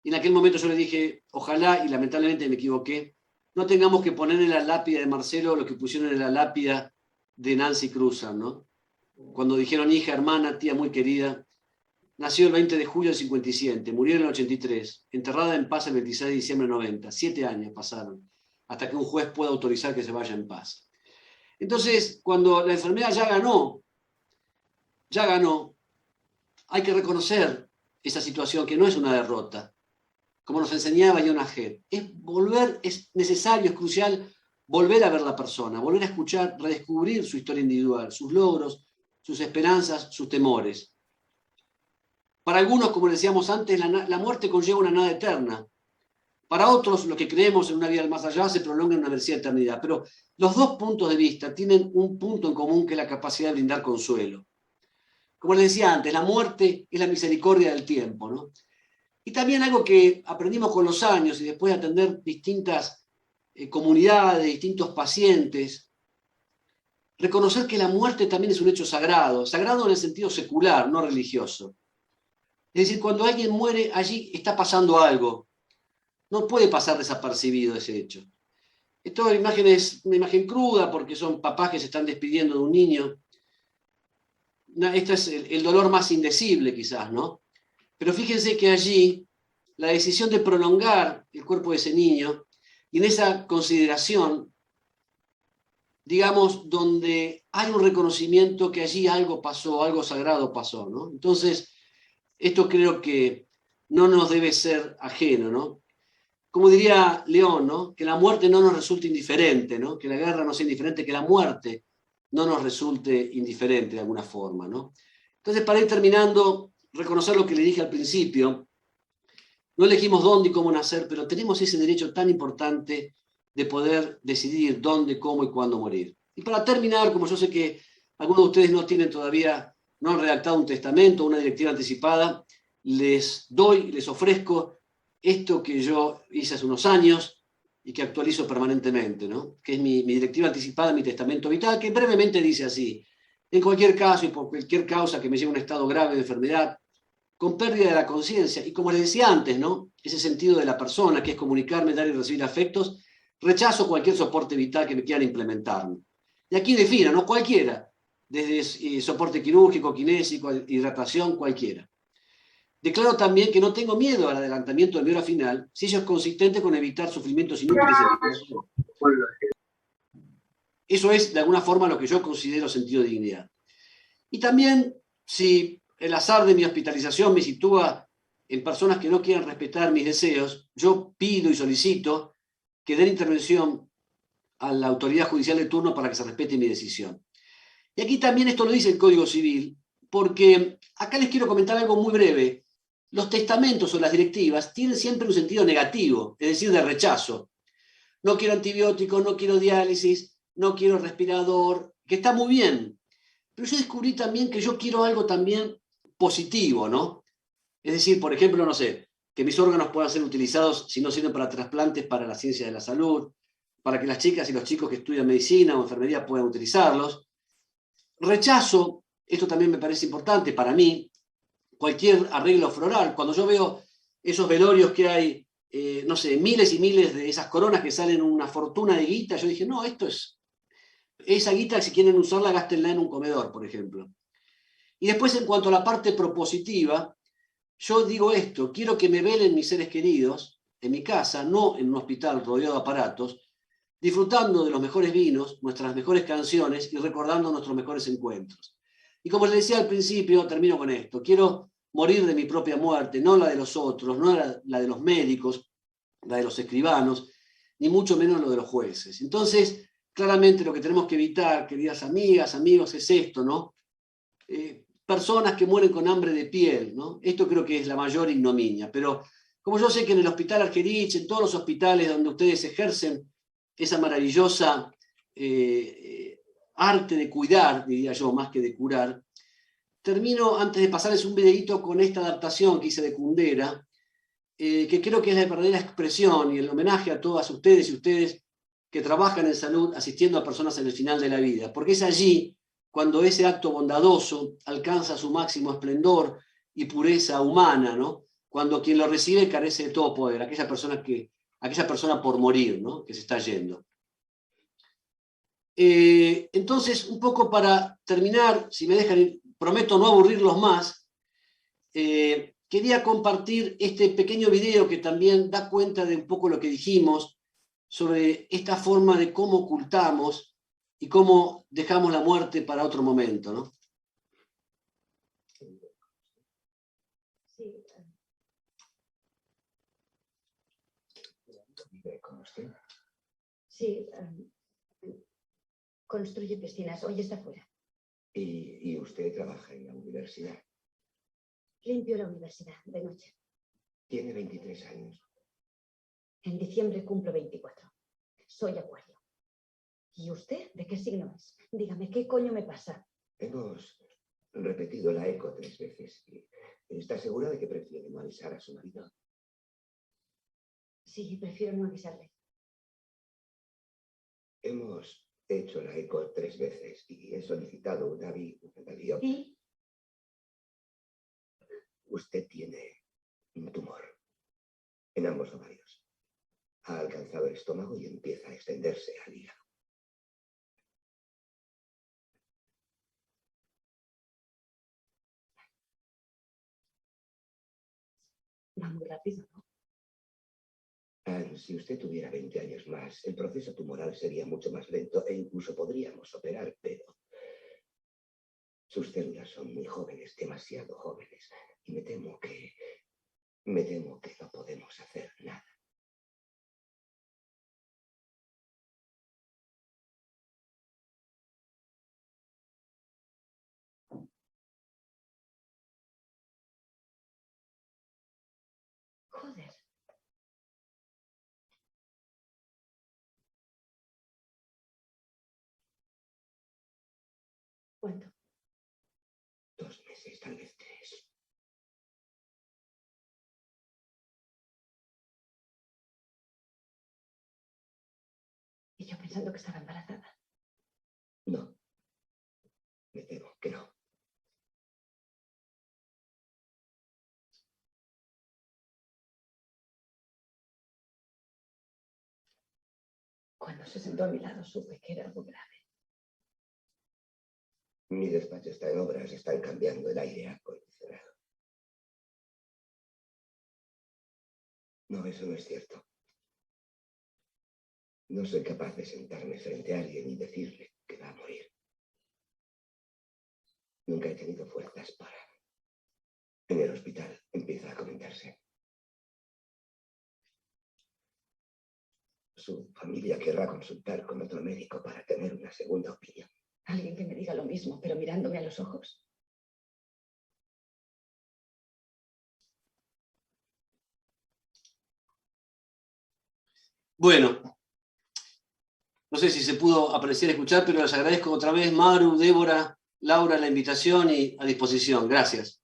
Y en aquel momento yo les dije: ojalá, y lamentablemente me equivoqué, no tengamos que poner en la lápida de Marcelo lo que pusieron en la lápida de Nancy Cruzan, ¿no? Cuando dijeron: hija, hermana, tía muy querida, nació el 20 de julio del 57, murió en el 83, enterrada en paz el 26 de diciembre del 90. 7 años pasaron hasta que un juez pueda autorizar que se vaya en paz. Entonces, cuando la enfermedad ya ganó, hay que reconocer esa situación, que no es una derrota. Como nos enseñaba Yonah Head, es necesario, es crucial volver a ver la persona, volver a escuchar, redescubrir su historia individual, sus logros, sus esperanzas, sus temores. Para algunos, como decíamos antes, la muerte conlleva una nada eterna. Para otros, los que creemos en una vida del más allá, se prolonga en una versida eternidad. Pero los dos puntos de vista tienen un punto en común, que es la capacidad de brindar consuelo. Como les decía antes, la muerte es la misericordia del tiempo, ¿no? Y también algo que aprendimos con los años y después de atender distintas comunidades, distintos pacientes, reconocer que la muerte también es un hecho sagrado en el sentido secular, no religioso. Es decir, cuando alguien muere, allí está pasando algo. No puede pasar desapercibido ese hecho. Esta imagen es una imagen cruda porque son papás que se están despidiendo de un niño. Este es el dolor más indecible quizás, ¿no? Pero fíjense que allí la decisión de prolongar el cuerpo de ese niño, y en esa consideración, digamos, donde hay un reconocimiento que allí algo pasó, algo sagrado pasó, ¿no? Entonces, esto creo que no nos debe ser ajeno, ¿no? Como diría León, ¿no? Que la muerte no nos resulte indiferente, ¿no? Que la guerra no sea indiferente, que la muerte no nos resulte indiferente de alguna forma, ¿no? Entonces, para ir terminando, reconocer lo que le dije al principio. No elegimos dónde y cómo nacer, pero tenemos ese derecho tan importante de poder decidir dónde, cómo y cuándo morir. Y para terminar, como yo sé que algunos de ustedes no han redactado un testamento, una directiva anticipada, les ofrezco esto que yo hice hace unos años y que actualizo permanentemente, ¿no? Que es mi directiva anticipada, mi testamento vital, que brevemente dice así: en cualquier caso y por cualquier causa que me lleve a un estado grave de enfermedad, con pérdida de la conciencia, y como les decía antes, ¿no? Ese sentido de la persona, que es comunicarme, dar y recibir afectos, rechazo cualquier soporte vital que me quieran implementar. Y aquí defina, ¿no? Cualquiera, desde soporte quirúrgico, kinésico, hidratación, cualquiera. Declaro también que no tengo miedo al adelantamiento de mi hora final, si ello es consistente con evitar sufrimientos inútiles. Eso es, de alguna forma, lo que yo considero sentido de dignidad. Y también, si el azar de mi hospitalización me sitúa en personas que no quieran respetar mis deseos, yo pido y solicito que den intervención a la autoridad judicial de turno para que se respete mi decisión. Y aquí también esto lo dice el Código Civil, porque acá les quiero comentar algo muy breve. Los testamentos o las directivas tienen siempre un sentido negativo, es decir, de rechazo. No quiero antibióticos, no quiero diálisis, no quiero respirador, que está muy bien. Pero yo descubrí también que yo quiero algo también positivo, ¿no? Es decir, por ejemplo, no sé, que mis órganos puedan ser utilizados, si no sirven para trasplantes, para la ciencia de la salud, para que las chicas y los chicos que estudian medicina o enfermería puedan utilizarlos. Rechazo, esto también me parece importante para mí, cualquier arreglo floral. Cuando yo veo esos velorios que hay, no sé, miles y miles de esas coronas que salen una fortuna de guita, yo dije, no, esto es, esa guita, si quieren usarla, gástenla en un comedor, por ejemplo. Y después, en cuanto a la parte propositiva, yo digo esto, quiero que me velen mis seres queridos en mi casa, no en un hospital rodeado de aparatos, disfrutando de los mejores vinos, nuestras mejores canciones y recordando nuestros mejores encuentros. Y como les decía al principio, termino con esto, quiero morir de mi propia muerte, no la de los otros, no la de los médicos, la de los escribanos, ni mucho menos lo de los jueces. Entonces, claramente lo que tenemos que evitar, queridas amigas, amigos, es esto, ¿no? Personas que mueren con hambre de piel, ¿no? Esto creo que es la mayor ignominia, pero como yo sé que en el Hospital Argerich, en todos los hospitales donde ustedes ejercen esa maravillosa arte de cuidar, diría yo, más que de curar, termino, antes de pasarles un videíto, con esta adaptación que hice de Kundera, que creo que es la verdadera expresión y el homenaje a todas ustedes y ustedes que trabajan en salud asistiendo a personas en el final de la vida, porque es allí cuando ese acto bondadoso alcanza su máximo esplendor y pureza humana, ¿no? Cuando quien lo recibe carece de todo poder, aquella persona por morir, ¿no? Que se está yendo. Entonces, un poco para terminar, si me dejan, prometo no aburrirlos más, quería compartir este pequeño video que también da cuenta de un poco lo que dijimos sobre esta forma de cómo ocultamos y cómo dejamos la muerte para otro momento, ¿no? Sí, construye piscinas. Hoy está fuera. ¿Y usted trabaja en la universidad? Limpio la universidad de noche. Tiene 23 años. En diciembre cumplo 24. Soy Acuario. ¿Y usted de qué signo es? Dígame, ¿qué coño me pasa? Hemos repetido la eco 3 veces. ¿Está segura de que prefiere no avisar a su marido? Sí, prefiero no avisarle. Hemos hecho la eco 3 veces y he solicitado una biopsia. ¿Y? Usted tiene un tumor en ambos ovarios. Ha alcanzado el estómago y empieza a extenderse al hígado. Va muy rápido, ¿no? Si usted tuviera 20 años más, el proceso tumoral sería mucho más lento e incluso podríamos operar, pero sus células son muy jóvenes, demasiado jóvenes, y me temo que no podemos hacer nada. Joder. ¿Cuánto? 2 meses, tal vez 3. Y yo pensando que estaba embarazada. No. Me temo que no. Cuando se sentó a mi lado supe que era algo grave. Mi despacho está en obras, están cambiando el aire acondicionado. No, eso no es cierto. No soy capaz de sentarme frente a alguien y decirle que va a morir. Nunca he tenido fuerzas para... En el hospital empieza a comentarse. Su familia querrá consultar con otro médico para tener una segunda opinión. Alguien que me diga lo mismo, pero mirándome a los ojos. Bueno, no sé si se pudo apreciar y escuchar, pero les agradezco otra vez, Maru, Débora, Laura, la invitación y a disposición. Gracias.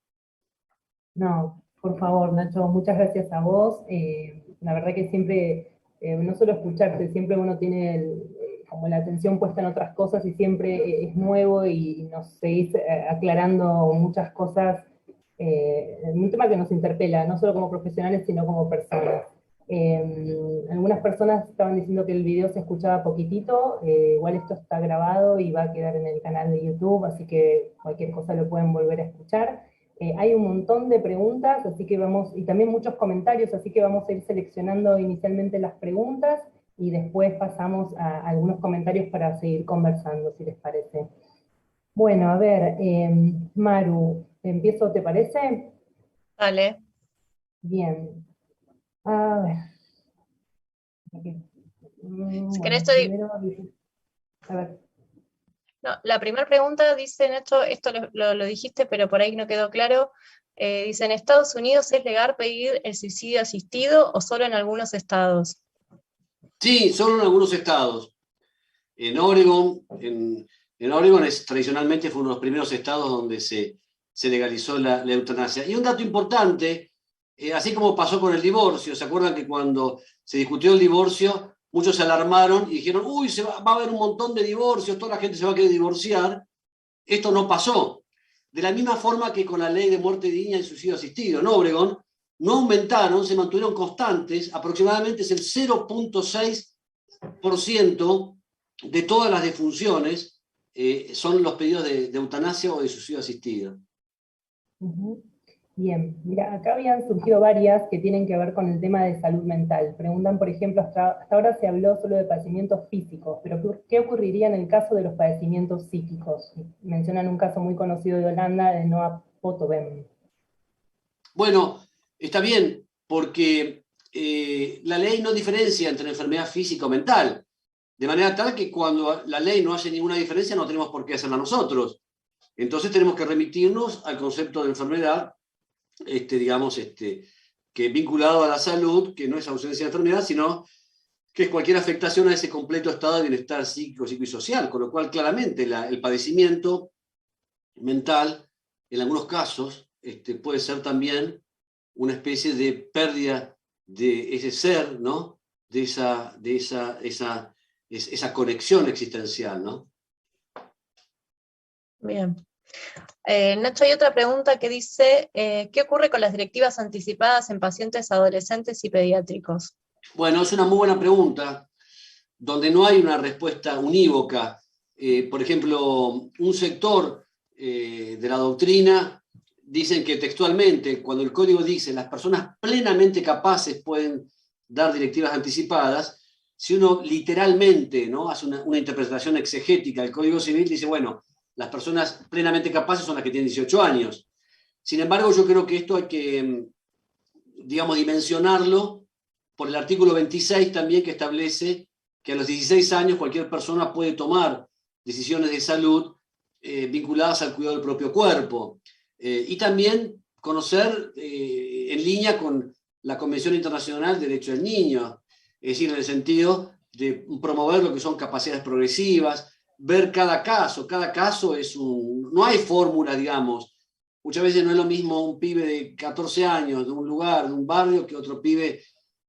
No, por favor, Nacho, muchas gracias a vos. La verdad que siempre, no solo escucharte, siempre uno tiene como la atención puesta en otras cosas y siempre es nuevo y nos seguís aclarando muchas cosas, un tema que nos interpela, no solo como profesionales, sino como personas. Algunas personas estaban diciendo que el video se escuchaba poquitito, igual esto está grabado y va a quedar en el canal de YouTube, así que cualquier cosa lo pueden volver a escuchar. Hay un montón de preguntas, así que vamos, y también muchos comentarios, así que vamos a ir seleccionando inicialmente las preguntas y después pasamos a algunos comentarios para seguir conversando, si les parece. Bueno, a ver, Maru, ¿empiezo, te parece? Dale. Bien. A ver. Si Bueno, querés, primero, a ver. no, la primera pregunta dice, Nacho, esto lo dijiste, pero por ahí no quedó claro. Dice, ¿en Estados Unidos es legal pedir el suicidio asistido o solo en algunos estados? Sí, solo en algunos estados. En Oregon, en Oregon tradicionalmente fue uno de los primeros estados donde se legalizó la eutanasia. Y un dato importante, así como pasó con el divorcio, ¿se acuerdan que cuando se discutió el divorcio, muchos se alarmaron y dijeron, uy, va a haber un montón de divorcios, toda la gente se va a querer divorciar? Esto no pasó. De la misma forma que con la ley de muerte digna y suicidio asistido en Oregon, no aumentaron, se mantuvieron constantes, aproximadamente es el 0.6% de todas las defunciones son los pedidos de eutanasia o de suicidio asistido. Bien, mira, acá habían surgido varias que tienen que ver con el tema de salud mental. Preguntan, por ejemplo, hasta ahora se habló solo de padecimientos físicos, pero ¿qué ocurriría en el caso de los padecimientos psíquicos? Mencionan un caso muy conocido de Holanda, de Noah Potobem. Bueno, está bien, porque la ley no diferencia entre enfermedad física o mental, de manera tal que cuando la ley no hace ninguna diferencia no tenemos por qué hacerla nosotros. Entonces tenemos que remitirnos al concepto de enfermedad, digamos, que es vinculado a la salud, que no es ausencia de enfermedad, sino que es cualquier afectación a ese completo estado de bienestar psíquico y social, con lo cual claramente el padecimiento mental, en algunos casos, puede ser también una especie de pérdida de ese ser, ¿no? De esa conexión existencial, ¿no? Bien. Nacho, hay otra pregunta que dice, ¿qué ocurre con las directivas anticipadas en pacientes adolescentes y pediátricos? Bueno, es una muy buena pregunta, donde no hay una respuesta unívoca. Por ejemplo, un sector de la doctrina dicen que textualmente, cuando el código dice las personas plenamente capaces pueden dar directivas anticipadas, si uno literalmente, ¿no?, hace una interpretación exegética del Código Civil, dice, bueno, las personas plenamente capaces son las que tienen 18 años. Sin embargo, yo creo que esto hay que, digamos, dimensionarlo por el artículo 26 también, que establece que a los 16 años cualquier persona puede tomar decisiones de salud vinculadas al cuidado del propio cuerpo. Y también conocer en línea con la Convención Internacional de Derechos del Niño, es decir, en el sentido de promover lo que son capacidades progresivas, ver cada caso es no hay fórmula, digamos. Muchas veces no es lo mismo un pibe de 14 años de un lugar, de un barrio, que otro pibe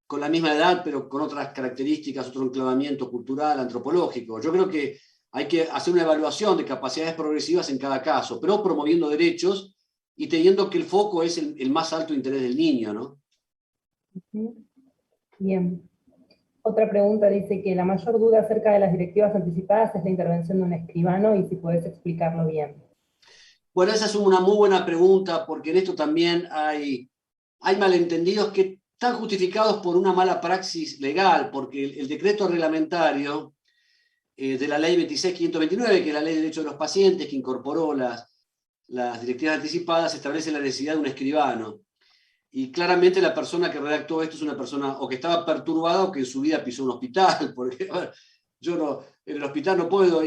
con la misma edad, pero con otras características, otro enclavamiento cultural, antropológico. Yo creo que hay que hacer una evaluación de capacidades progresivas en cada caso, pero promoviendo derechos y teniendo que el foco es el más alto interés del niño, ¿no? Bien. Otra pregunta dice que la mayor duda acerca de las directivas anticipadas es la intervención de un escribano, y si podés explicarlo bien. Bueno, esa es una muy buena pregunta, porque en esto también hay malentendidos que están justificados por una mala praxis legal, porque el decreto reglamentario de la ley 26.529, que es la ley de derechos de los pacientes, que incorporó las directivas anticipadas, establece la necesidad de un escribano. Y claramente la persona que redactó esto es una persona o que estaba perturbada o que en su vida pisó un hospital, porque a ver, yo no, en el hospital no puedo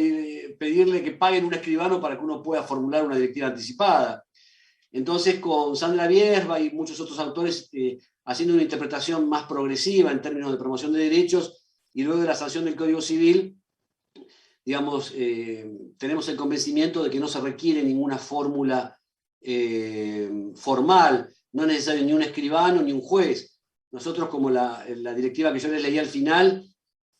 pedirle que paguen un escribano para que uno pueda formular una directiva anticipada. Entonces, con Sandra Bierba y muchos otros autores haciendo una interpretación más progresiva en términos de promoción de derechos, y luego de la sanción del Código Civil, digamos, tenemos el convencimiento de que no se requiere ninguna fórmula formal, no es necesario ni un escribano ni un juez. Nosotros, como la directiva que yo les leí al final,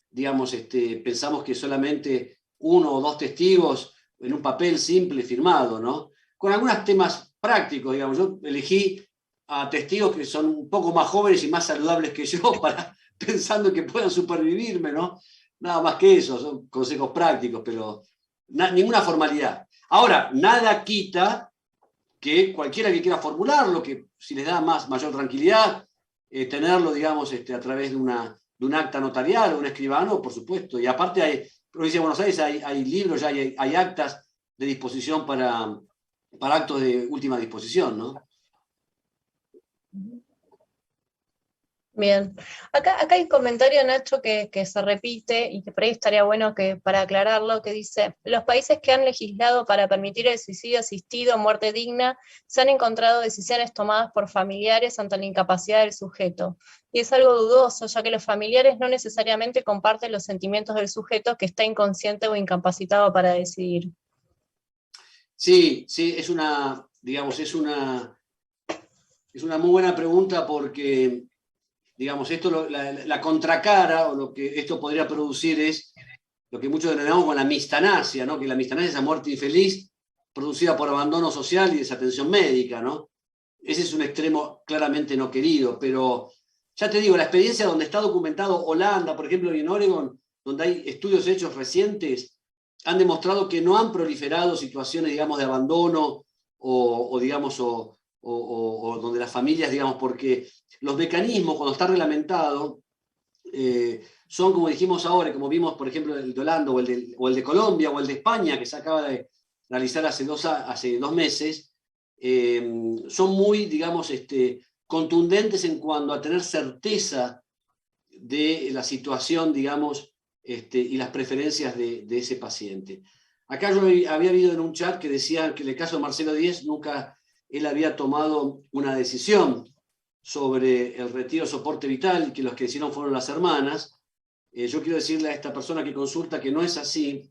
digamos, pensamos que solamente uno o dos testigos en un papel simple firmado, ¿no? Con algunos temas prácticos, digamos. Yo elegí a testigos que son un poco más jóvenes y más saludables que yo, pensando que puedan supervivirme, ¿no? Nada más que eso, son consejos prácticos, pero ninguna formalidad. Ahora, nada quita que cualquiera que quiera formularlo, que si les da mayor tranquilidad, tenerlo, digamos, a través de un acta notarial o un escribano, por supuesto. Y aparte, en Provincia de Buenos Aires hay libros, ya hay actas de disposición para actos de última disposición, ¿no? Bien, acá hay un comentario, Nacho, que se repite y que por ahí estaría bueno para aclararlo, que dice: los países que han legislado para permitir el suicidio asistido o muerte digna se han encontrado decisiones tomadas por familiares ante la incapacidad del sujeto. Y es algo dudoso, ya que los familiares no necesariamente comparten los sentimientos del sujeto que está inconsciente o incapacitado para decidir. Sí, es una muy buena pregunta porque, digamos, esto la contracara, o lo que esto podría producir es lo que muchos denominamos con la mistanasia, ¿no? Que la mistanasia es esa muerte infeliz producida por abandono social y desatención médica, ¿no? Ese es un extremo claramente no querido, pero ya te digo, la experiencia donde está documentado Holanda, por ejemplo, y en Oregon, donde hay estudios hechos recientes, han demostrado que no han proliferado situaciones, digamos, de abandono o donde las familias, digamos, porque los mecanismos, cuando está reglamentado, son, como dijimos ahora, como vimos, por ejemplo, el de Holanda o el de Colombia o el de España, que se acaba de realizar hace 2 meses, son muy, digamos, contundentes en cuanto a tener certeza de la situación, digamos, y las preferencias de ese paciente. Acá yo había habido en un chat que decía que en el caso de Marcelo Díez nunca él había tomado una decisión sobre el retiro de soporte vital y que los que hicieron fueron las hermanas. Yo quiero decirle a esta persona que consulta que no es así,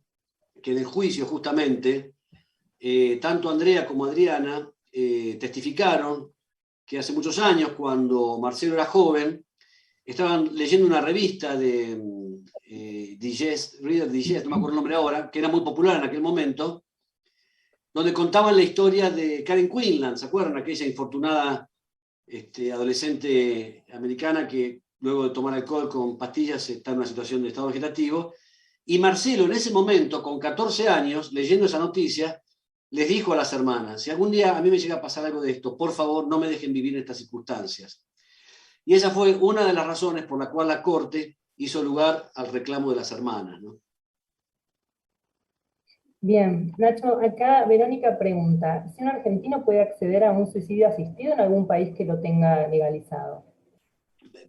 que en el juicio justamente, tanto Andrea como Adriana testificaron que hace muchos años, cuando Marcelo era joven, estaban leyendo una revista de Reader Digest, no me acuerdo el nombre ahora, que era muy popular en aquel momento, donde contaban la historia de Karen Quinlan, ¿se acuerdan? Aquella infortunada adolescente americana que luego de tomar alcohol con pastillas está en una situación de estado vegetativo. Y Marcelo, en ese momento, con 14 años, leyendo esa noticia, les dijo a las hermanas: si algún día a mí me llega a pasar algo de esto, por favor, no me dejen vivir en estas circunstancias. Y esa fue una de las razones por la cual la Corte hizo lugar al reclamo de las hermanas, ¿no? Bien, Nacho, acá Verónica pregunta: ¿si un argentino puede acceder a un suicidio asistido en algún país que lo tenga legalizado?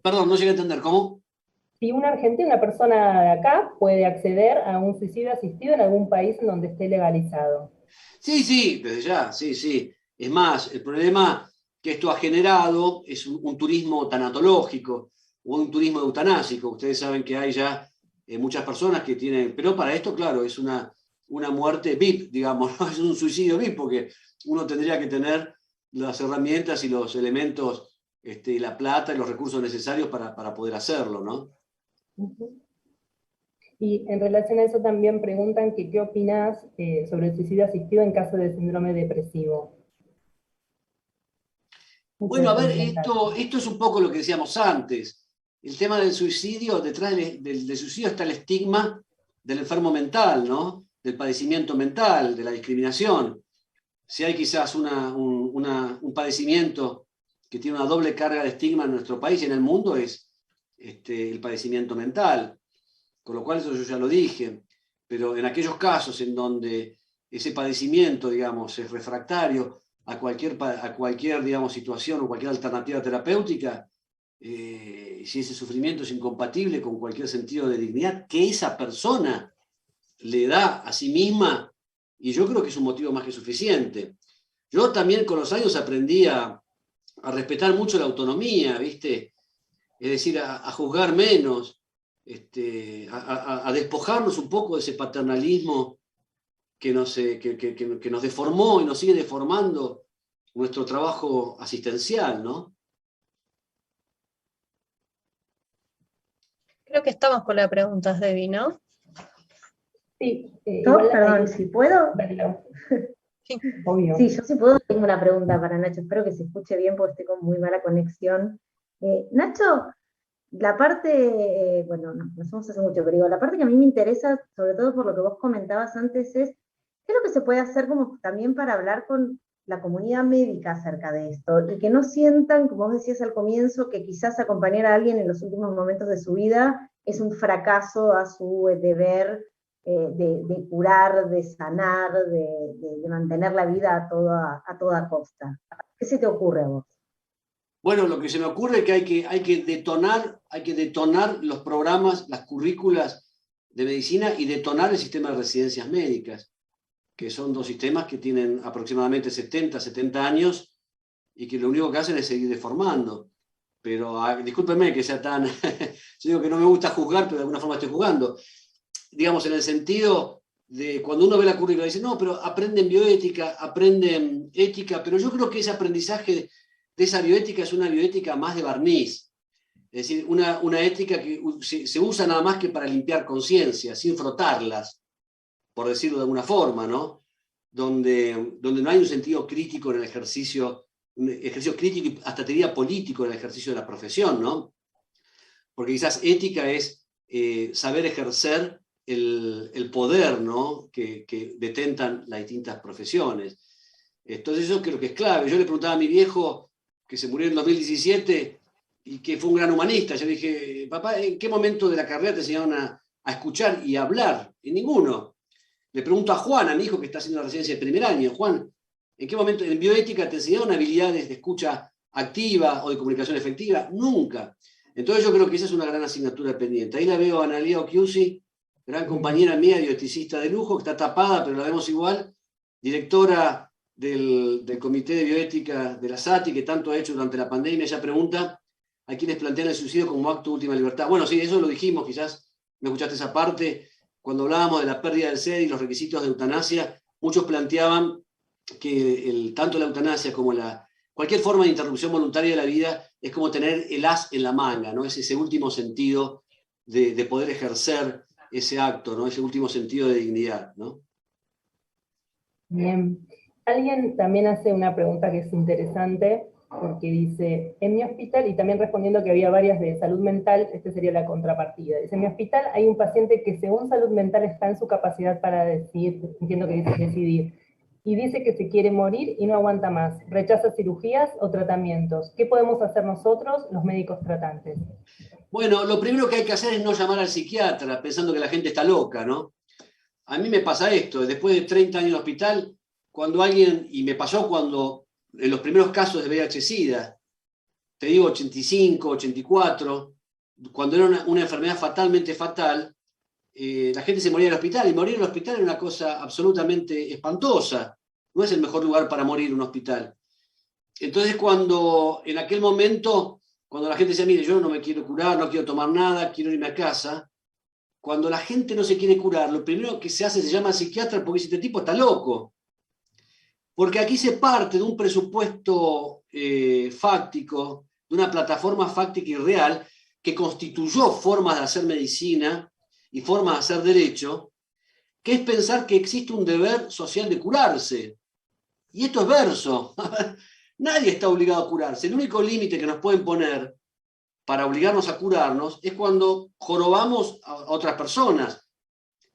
Perdón, no llegué a entender, ¿cómo? Si un argentino, una persona de acá, puede acceder a un suicidio asistido en algún país en donde esté legalizado. Sí, desde ya, sí. Es más, el problema que esto ha generado es un turismo tanatológico o un turismo eutanásico. Ustedes saben que hay ya muchas personas que tienen, pero para esto, claro, es una muerte VIP, digamos, ¿no? Es un suicidio VIP, porque uno tendría que tener las herramientas y los elementos, la plata y los recursos necesarios para poder hacerlo, ¿no? Y en relación a eso también preguntan que qué opinás sobre el suicidio asistido en caso de síndrome depresivo. Bueno, a ver, esto es un poco lo que decíamos antes. El tema del suicidio, detrás del suicidio está el estigma del enfermo mental, ¿no? Del padecimiento mental, de la discriminación. Si hay quizás un padecimiento que tiene una doble carga de estigma en nuestro país y en el mundo es el padecimiento mental, con lo cual eso yo ya lo dije, pero en aquellos casos en donde ese padecimiento, digamos, es refractario a cualquier digamos, situación o cualquier alternativa terapéutica, si ese sufrimiento es incompatible con cualquier sentido de dignidad que esa persona le da a sí misma, y yo creo que es un motivo más que suficiente. Yo también con los años aprendí a respetar mucho la autonomía, ¿viste? Es decir, a juzgar menos, a despojarnos un poco de ese paternalismo que nos deformó y nos sigue deformando nuestro trabajo asistencial, ¿no? Creo que estamos con las preguntas, Debbie, ¿no? Sí, Perdón, si puedo. Sí. Obvio. Sí, yo sí puedo, tengo una pregunta para Nacho, espero que se escuche bien porque estoy con muy mala conexión. Nacho, la parte, bueno, no, nos vamos hace mucho, pero digo, la parte que a mí me interesa, sobre todo por lo que vos comentabas antes, es qué es lo que se puede hacer como también para hablar con la comunidad médica acerca de esto, y que no sientan, como vos decías al comienzo, que quizás acompañar a alguien en los últimos momentos de su vida es un fracaso a su deber de curar, de sanar, de mantener la vida a toda costa. ¿Qué se te ocurre a vos? Bueno, lo que se me ocurre es que hay que detonar los programas, las currículas de medicina y detonar el sistema de residencias médicas, que son dos sistemas que tienen aproximadamente 70 años y que lo único que hacen es seguir deformando. Pero discúlpenme que sea tan... Yo digo que no me gusta juzgar, pero de alguna forma estoy jugando. Digamos, en el sentido de cuando uno ve la currícula y dice, no, pero aprenden bioética, aprenden ética, pero yo creo que ese aprendizaje de esa bioética es una bioética más de barniz. Es decir, una ética que se usa nada más que para limpiar conciencias, sin frotarlas, por decirlo de alguna forma, ¿no? Donde no hay un sentido crítico en el ejercicio, un ejercicio crítico y hasta te diría político en el ejercicio de la profesión, ¿no? Porque quizás ética es saber ejercer el poder, ¿no? que detentan las distintas profesiones. Entonces eso creo que es clave. Yo le preguntaba a mi viejo, que se murió en 2017, y que fue un gran humanista. Yo dije, papá, ¿en qué momento de la carrera te enseñaron a escuchar y a hablar? En ninguno. Le pregunto a Juan, a mi hijo que está haciendo la residencia de primer año, Juan, ¿en qué momento en bioética te enseñaron habilidades de escucha activa o de comunicación efectiva? Nunca. Entonces yo creo que esa es una gran asignatura pendiente. Ahí la veo a Analia Occhiusi, gran compañera mía, bioeticista de lujo, que está tapada, pero la vemos igual, directora del Comité de Bioética de la SATI, que tanto ha hecho durante la pandemia. Ella pregunta a quienes plantean el suicidio como acto de última libertad. Bueno, sí, eso lo dijimos, quizás me escuchaste esa parte, cuando hablábamos de la pérdida del ser y los requisitos de eutanasia, muchos planteaban que tanto la eutanasia como cualquier forma de interrupción voluntaria de la vida es como tener el as en la manga, ¿no? Es ese último sentido de poder ejercer ese acto, ¿no? Ese último sentido de dignidad, ¿no? Bien. Alguien también hace una pregunta que es interesante, porque dice, en mi hospital, y también respondiendo que había varias de salud mental, esta sería la contrapartida. Dice, en mi hospital hay un paciente que según salud mental está en su capacidad para decidir, entiendo que dice decidir, y dice que se quiere morir y no aguanta más, rechaza cirugías o tratamientos. ¿Qué podemos hacer nosotros, los médicos tratantes? Bueno, lo primero que hay que hacer es no llamar al psiquiatra pensando que la gente está loca, ¿no? A mí me pasa esto, después de 30 años en el hospital, cuando alguien, y me pasó cuando en los primeros casos de VIH-Sida, te digo 85, 84, cuando era una enfermedad fatalmente fatal, la gente se moría en el hospital, y morir en el hospital era una cosa absolutamente espantosa. No es el mejor lugar para morir en un hospital. Entonces, cuando en aquel momento, cuando la gente decía, mire, yo no me quiero curar, no quiero tomar nada, quiero irme a casa, cuando la gente no se quiere curar, lo primero que se hace se llama al psiquiatra porque dice, este tipo está loco. Porque aquí se parte de un presupuesto fáctico, de una plataforma fáctica y real, que constituyó formas de hacer medicina y formas de hacer derecho, que es pensar que existe un deber social de curarse. Y esto es verso. Nadie está obligado a curarse. El único límite que nos pueden poner para obligarnos a curarnos es cuando jorobamos a otras personas.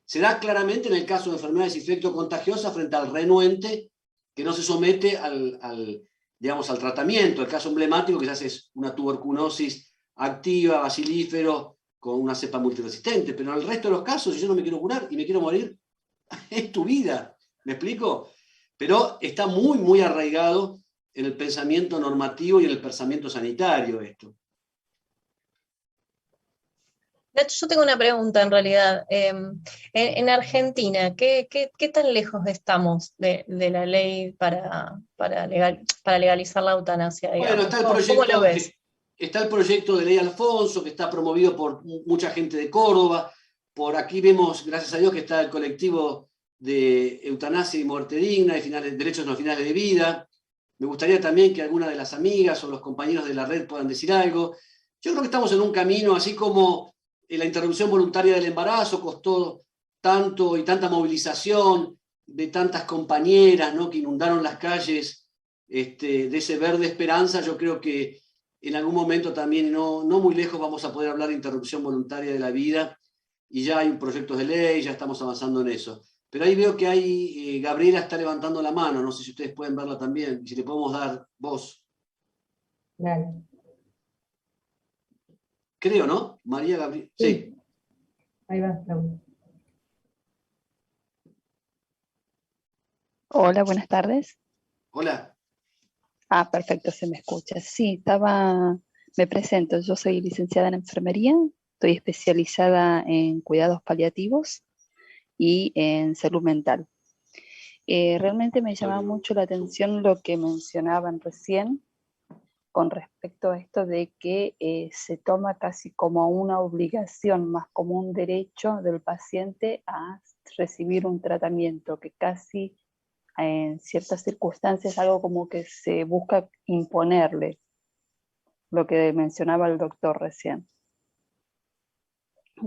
Se da claramente en el caso de enfermedades infectocontagiosas frente al renuente que no se somete al digamos, al tratamiento. El caso emblemático quizás es una tuberculosis activa, bacilífero, con una cepa multiresistente, pero en el resto de los casos, si yo no me quiero curar y me quiero morir, es tu vida, ¿me explico? Pero está muy, muy arraigado en el pensamiento normativo y en el pensamiento sanitario esto. Nacho, yo tengo una pregunta en realidad. En Argentina, ¿qué tan lejos estamos de la ley para legalizar la eutanasia, Bueno, digamos? ¿Cómo lo ves? Está el proyecto de ley Alfonso, que está promovido por mucha gente de Córdoba. Por aquí vemos, gracias a Dios, que está el colectivo de eutanasia y muerte digna y derechos no finales de vida. Me gustaría también que alguna de las amigas o los compañeros de la red puedan decir algo. Yo creo que estamos en un camino, así como la interrupción voluntaria del embarazo costó tanto y tanta movilización de tantas compañeras, ¿no?, que inundaron las calles de ese verde esperanza. Yo creo que en algún momento también, no muy lejos, vamos a poder hablar de interrupción voluntaria de la vida, y ya hay proyectos de ley, ya estamos avanzando en eso. Pero ahí veo que hay, Gabriela está levantando la mano, no sé si ustedes pueden verla también, si le podemos dar voz. Dale. Creo, ¿no? María Gabriela. Sí. Ahí va, Laura. Hola, buenas tardes. Hola. Perfecto, se me escucha. Sí, me presento, yo soy licenciada en enfermería, estoy especializada en cuidados paliativos y en salud mental. Realmente me llamaba mucho la atención lo que mencionaban recién con respecto a esto de que se toma casi como una obligación, más como un derecho del paciente a recibir un tratamiento, que casi en ciertas circunstancias algo como que se busca imponerle, lo que mencionaba el doctor recién.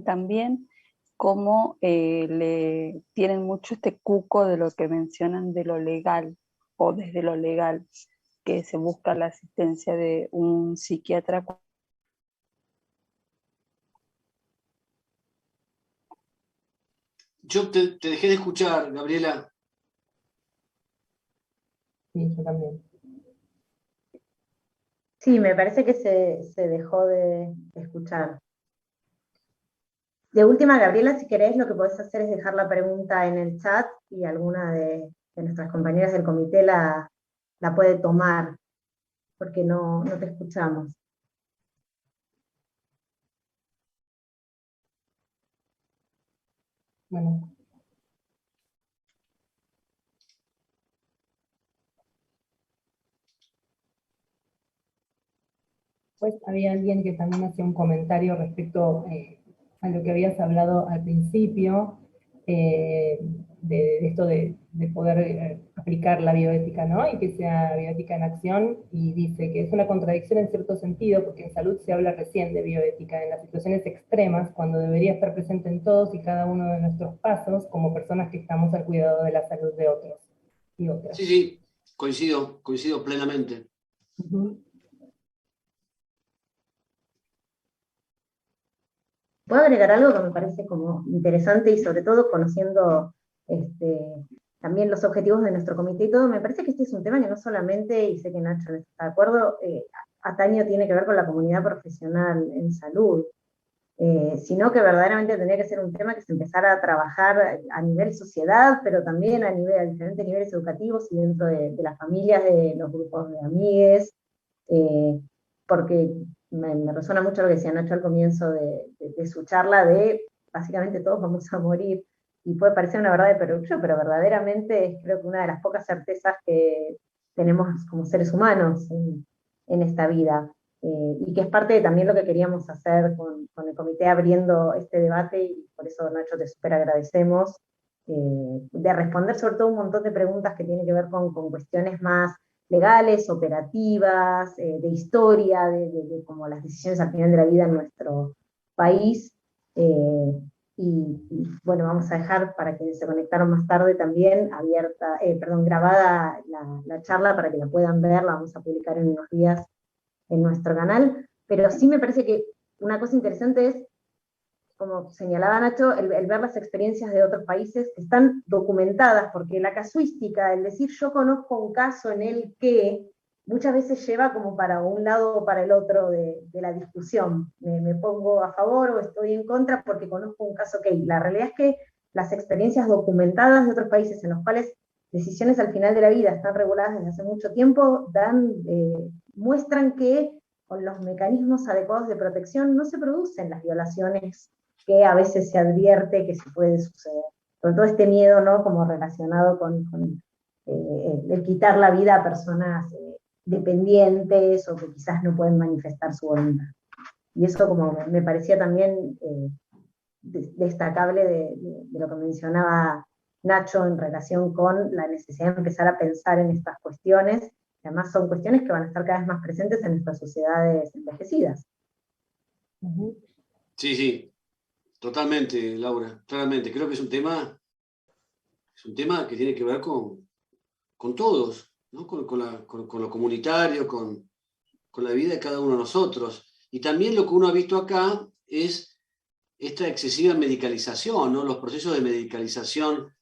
También como le tienen mucho este cuco de lo que mencionan de lo legal, o desde lo legal, que se busca la asistencia de un psiquiatra. Yo te dejé de escuchar, Gabriela. Sí, yo también. Sí, me parece que se dejó de escuchar. De última, Gabriela, si querés, lo que podés hacer es dejar la pregunta en el chat y alguna de nuestras compañeras del comité la puede tomar, porque no te escuchamos. Bueno. Pues había alguien que también hacía un comentario respecto a lo que habías hablado al principio, de esto de poder aplicar la bioética, ¿no? Y que sea bioética en acción, y dice que es una contradicción en cierto sentido, porque en salud se habla recién de bioética, en las situaciones extremas, cuando debería estar presente en todos y cada uno de nuestros pasos, como personas que estamos al cuidado de la salud de otros y otras. Sí, coincido plenamente. Uh-huh. ¿Puedo agregar algo que me parece como interesante, y sobre todo conociendo también los objetivos de nuestro comité y todo? Me parece que este es un tema que no solamente, y sé que Nacho no está de acuerdo, atañe tiene que ver con la comunidad profesional en salud, sino que verdaderamente tendría que ser un tema que se empezara a trabajar a nivel sociedad, pero también a diferentes niveles educativos y dentro de las familias, de los grupos de amigues, porque me resuena mucho lo que decía Nacho al comienzo de su charla, de básicamente todos vamos a morir, y puede parecer una verdad de perogrullo, pero verdaderamente es, creo que, una de las pocas certezas que tenemos como seres humanos en esta vida, y que es parte de también lo que queríamos hacer con el comité, abriendo este debate, y por eso, Nacho, te súper agradecemos, de responder sobre todo un montón de preguntas que tienen que ver con cuestiones más legales, operativas, de historia, de como las decisiones al final de la vida en nuestro país. Y bueno, vamos a dejar, para quienes se conectaron más tarde también, grabada la charla para que la puedan ver, la vamos a publicar en unos días en nuestro canal. Pero sí me parece que una cosa interesante es, como señalaba Nacho, el ver las experiencias de otros países que están documentadas, porque la casuística, el decir yo conozco un caso en el que, muchas veces lleva como para un lado o para el otro de la discusión. Me pongo a favor o estoy en contra porque conozco un caso que la realidad es que las experiencias documentadas de otros países en los cuales decisiones al final de la vida están reguladas desde hace mucho tiempo, muestran que con los mecanismos adecuados de protección no se producen las violaciones que a veces se advierte que se puede suceder. Con todo este miedo, ¿no? Como relacionado con el quitar la vida a personas dependientes o que quizás no pueden manifestar su voluntad. Y eso como me parecía también destacable de lo que mencionaba Nacho en relación con la necesidad de empezar a pensar en estas cuestiones. Además son cuestiones que van a estar cada vez más presentes en nuestras sociedades envejecidas. Sí, sí, totalmente, Laura, claramente. Creo que es un tema que tiene que ver con todos, ¿no? Con lo comunitario, con la vida de cada uno de nosotros. Y también lo que uno ha visto acá es esta excesiva medicalización, ¿no? Los procesos de medicalización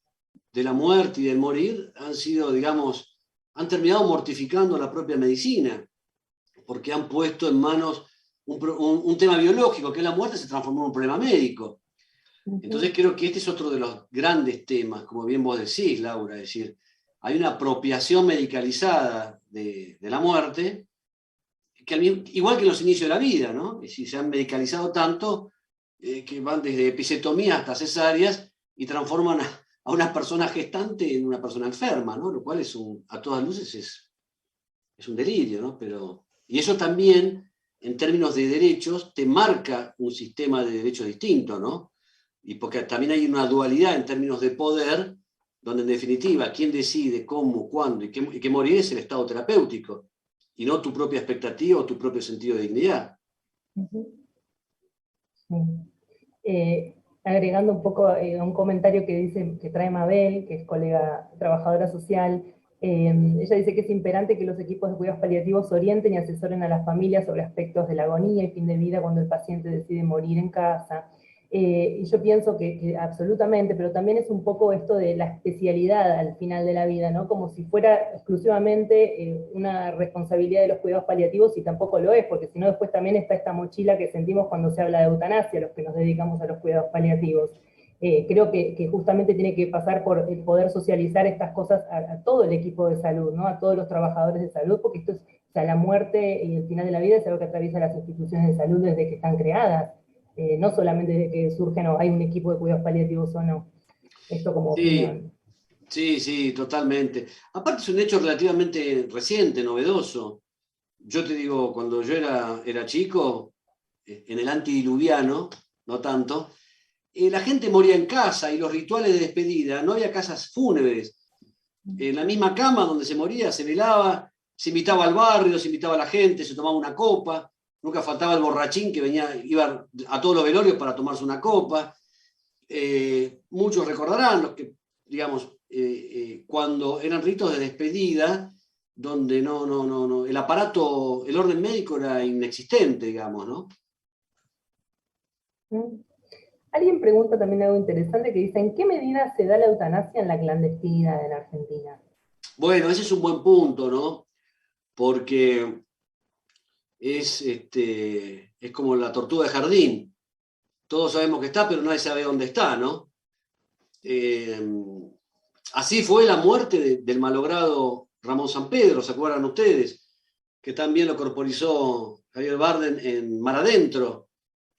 de la muerte y del morir han sido, digamos, han terminado mortificando la propia medicina, porque han puesto en manos un tema biológico, que es la muerte, se transformó en un problema médico. Entonces creo que este es otro de los grandes temas, como bien vos decís, Laura, es decir, hay una apropiación medicalizada de la muerte, igual que en los inicios de la vida, ¿no? Es decir, se han medicalizado tanto que van desde episiotomía hasta cesáreas y transforman a una persona gestante en una persona enferma, ¿no? Lo cual a todas luces es un delirio, ¿no? Y eso también, en términos de derechos, te marca un sistema de derechos distinto, ¿no? Y porque también hay una dualidad en términos de poder, donde en definitiva quien decide cómo, cuándo y qué morir es el estado terapéutico, y no tu propia expectativa o tu propio sentido de dignidad. Sí. Agregando un poco a un comentario que trae Mabel, que es colega trabajadora social, ella dice que es imperante que los equipos de cuidados paliativos orienten y asesoren a las familias sobre aspectos de la agonía y fin de vida cuando el paciente decide morir en casa. Y yo pienso que absolutamente, pero también es un poco esto de la especialidad al final de la vida, ¿no? Como si fuera exclusivamente una responsabilidad de los cuidados paliativos, y tampoco lo es, porque si no después también está esta mochila que sentimos cuando se habla de eutanasia, los que nos dedicamos a los cuidados paliativos. Creo que justamente tiene que pasar por el poder socializar estas cosas a todo el equipo de salud, ¿no? A todos los trabajadores de salud, porque esto es, o sea, la muerte y el final de la vida es algo que atraviesa las instituciones de salud desde que están creadas. No solamente desde que surgen o hay un equipo de cuidados paliativos o no. Esto como opinión. Sí, totalmente. Aparte es un hecho relativamente reciente, novedoso. Yo te digo, cuando yo era chico, en el antidiluviano, no tanto, la gente moría en casa y los rituales de despedida, no había casas fúnebres. En la misma cama donde se moría, se velaba, se invitaba al barrio, se invitaba a la gente, se tomaba una copa. Nunca faltaba el borrachín que iba a todos los velorios para tomarse una copa. Muchos recordarán los que, digamos, cuando eran ritos de despedida, donde no, el aparato, el orden médico era inexistente, digamos, ¿no? Alguien pregunta también algo interesante que dice, ¿en qué medida se da la eutanasia en la clandestinidad en Argentina? Bueno, ese es un buen punto, ¿no? Porque es como la tortuga de jardín. Todos sabemos que está, pero nadie sabe dónde está, ¿no? Así fue la muerte del malogrado Ramón Sampedro, ¿se acuerdan ustedes? Que también lo corporizó Javier Bardem en Mar Adentro.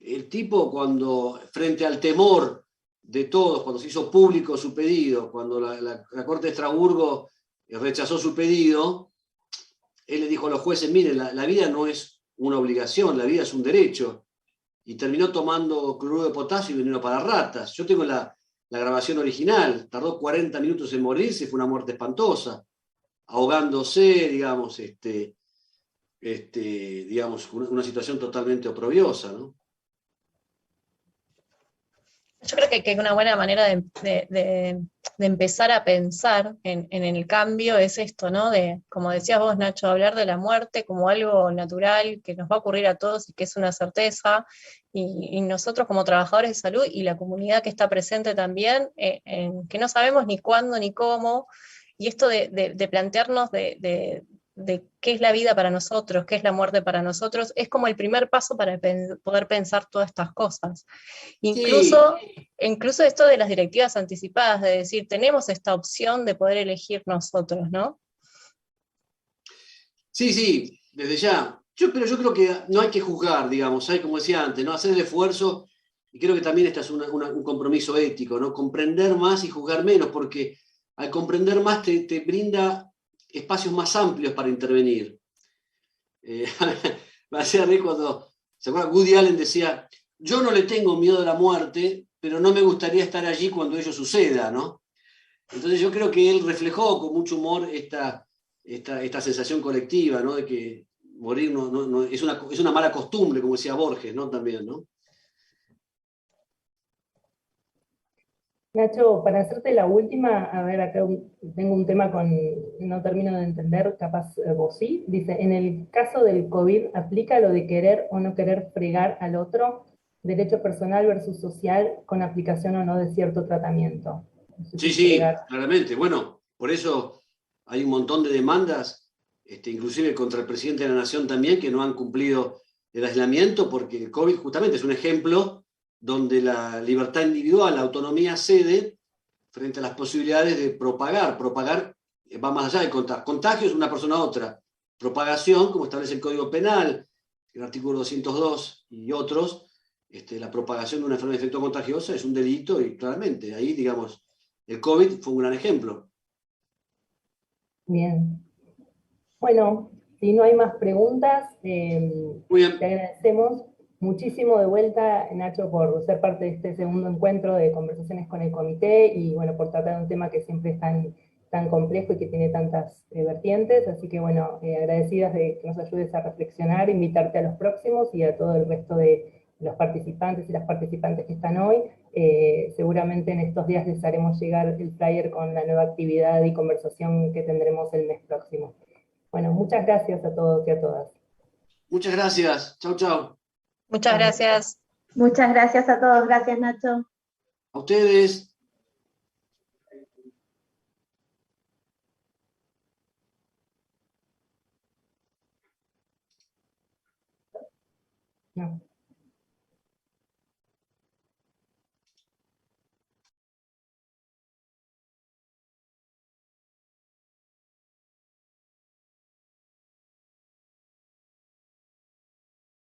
El tipo, cuando, frente al temor de todos, cuando se hizo público su pedido, cuando la Corte de Estrasburgo rechazó su pedido, él le dijo a los jueces, miren, la vida no es una obligación, la vida es un derecho. Y terminó tomando cloruro de potasio y veneno para ratas. Yo tengo la grabación original, tardó 40 minutos en morirse, fue una muerte espantosa, ahogándose, digamos, digamos, una situación totalmente oprobiosa, ¿no? Yo creo que una buena manera de empezar a pensar en el cambio es esto, ¿no? De, como decías vos, Nacho, hablar de la muerte como algo natural que nos va a ocurrir a todos y que es una certeza, y nosotros como trabajadores de salud y la comunidad que está presente también, que no sabemos ni cuándo ni cómo, y esto de plantearnos de de qué es la vida para nosotros, qué es la muerte para nosotros, es como el primer paso para poder pensar todas estas cosas. Incluso, incluso esto de las directivas anticipadas, de decir, tenemos esta opción de poder elegir nosotros, ¿no? Sí, sí, desde ya. Pero yo creo que no hay que juzgar, digamos, hay, como decía antes, ¿no? Hacer el esfuerzo, y creo que también este es un compromiso ético, ¿no? Comprender más y juzgar menos, porque al comprender más te brinda espacios más amplios para intervenir. Me hacía reír cuando, ¿se acuerdan? Woody Allen decía, yo no le tengo miedo a la muerte, pero no me gustaría estar allí cuando ello suceda, ¿no? Entonces yo creo que él reflejó con mucho humor esta sensación colectiva, ¿no? De que morir es una mala costumbre, como decía Borges, ¿no? También, ¿no? Nacho, para hacerte la última, a ver, acá tengo un tema no termino de entender, capaz vos sí. Dice, en el caso del COVID, ¿aplica lo de querer o no querer fregar al otro? Derecho personal versus social, con aplicación o no de cierto tratamiento. No sé Sí, si sí, fregar. claramente. Bueno, por eso hay un montón de demandas, inclusive contra el presidente de la Nación también, que no han cumplido el aislamiento, porque el COVID justamente es un ejemplo donde la libertad individual, la autonomía cede frente a las posibilidades de propagar. Propagar va más allá de contagio. Contagio es una persona a otra. Propagación, como establece el Código Penal, el artículo 202 y otros, la propagación de una enfermedad de efecto contagiosa es un delito y claramente ahí, digamos, el COVID fue un gran ejemplo. Bien. Bueno, si no hay más preguntas, Muy bien. te agradecemos muchísimo de vuelta, Nacho, por ser parte de este segundo encuentro de conversaciones con el comité y bueno, por tratar un tema que siempre es tan complejo y que tiene tantas vertientes. Así que bueno, agradecidas de que nos ayudes a reflexionar, invitarte a los próximos y a todo el resto de los participantes y las participantes que están hoy. Seguramente en estos días les haremos llegar el flyer con la nueva actividad y conversación que tendremos el mes próximo. Bueno, muchas gracias a todos y a todas. Muchas gracias. Chau, chau. Muchas gracias. Muchas gracias a todos. Gracias, Nacho. A ustedes. No.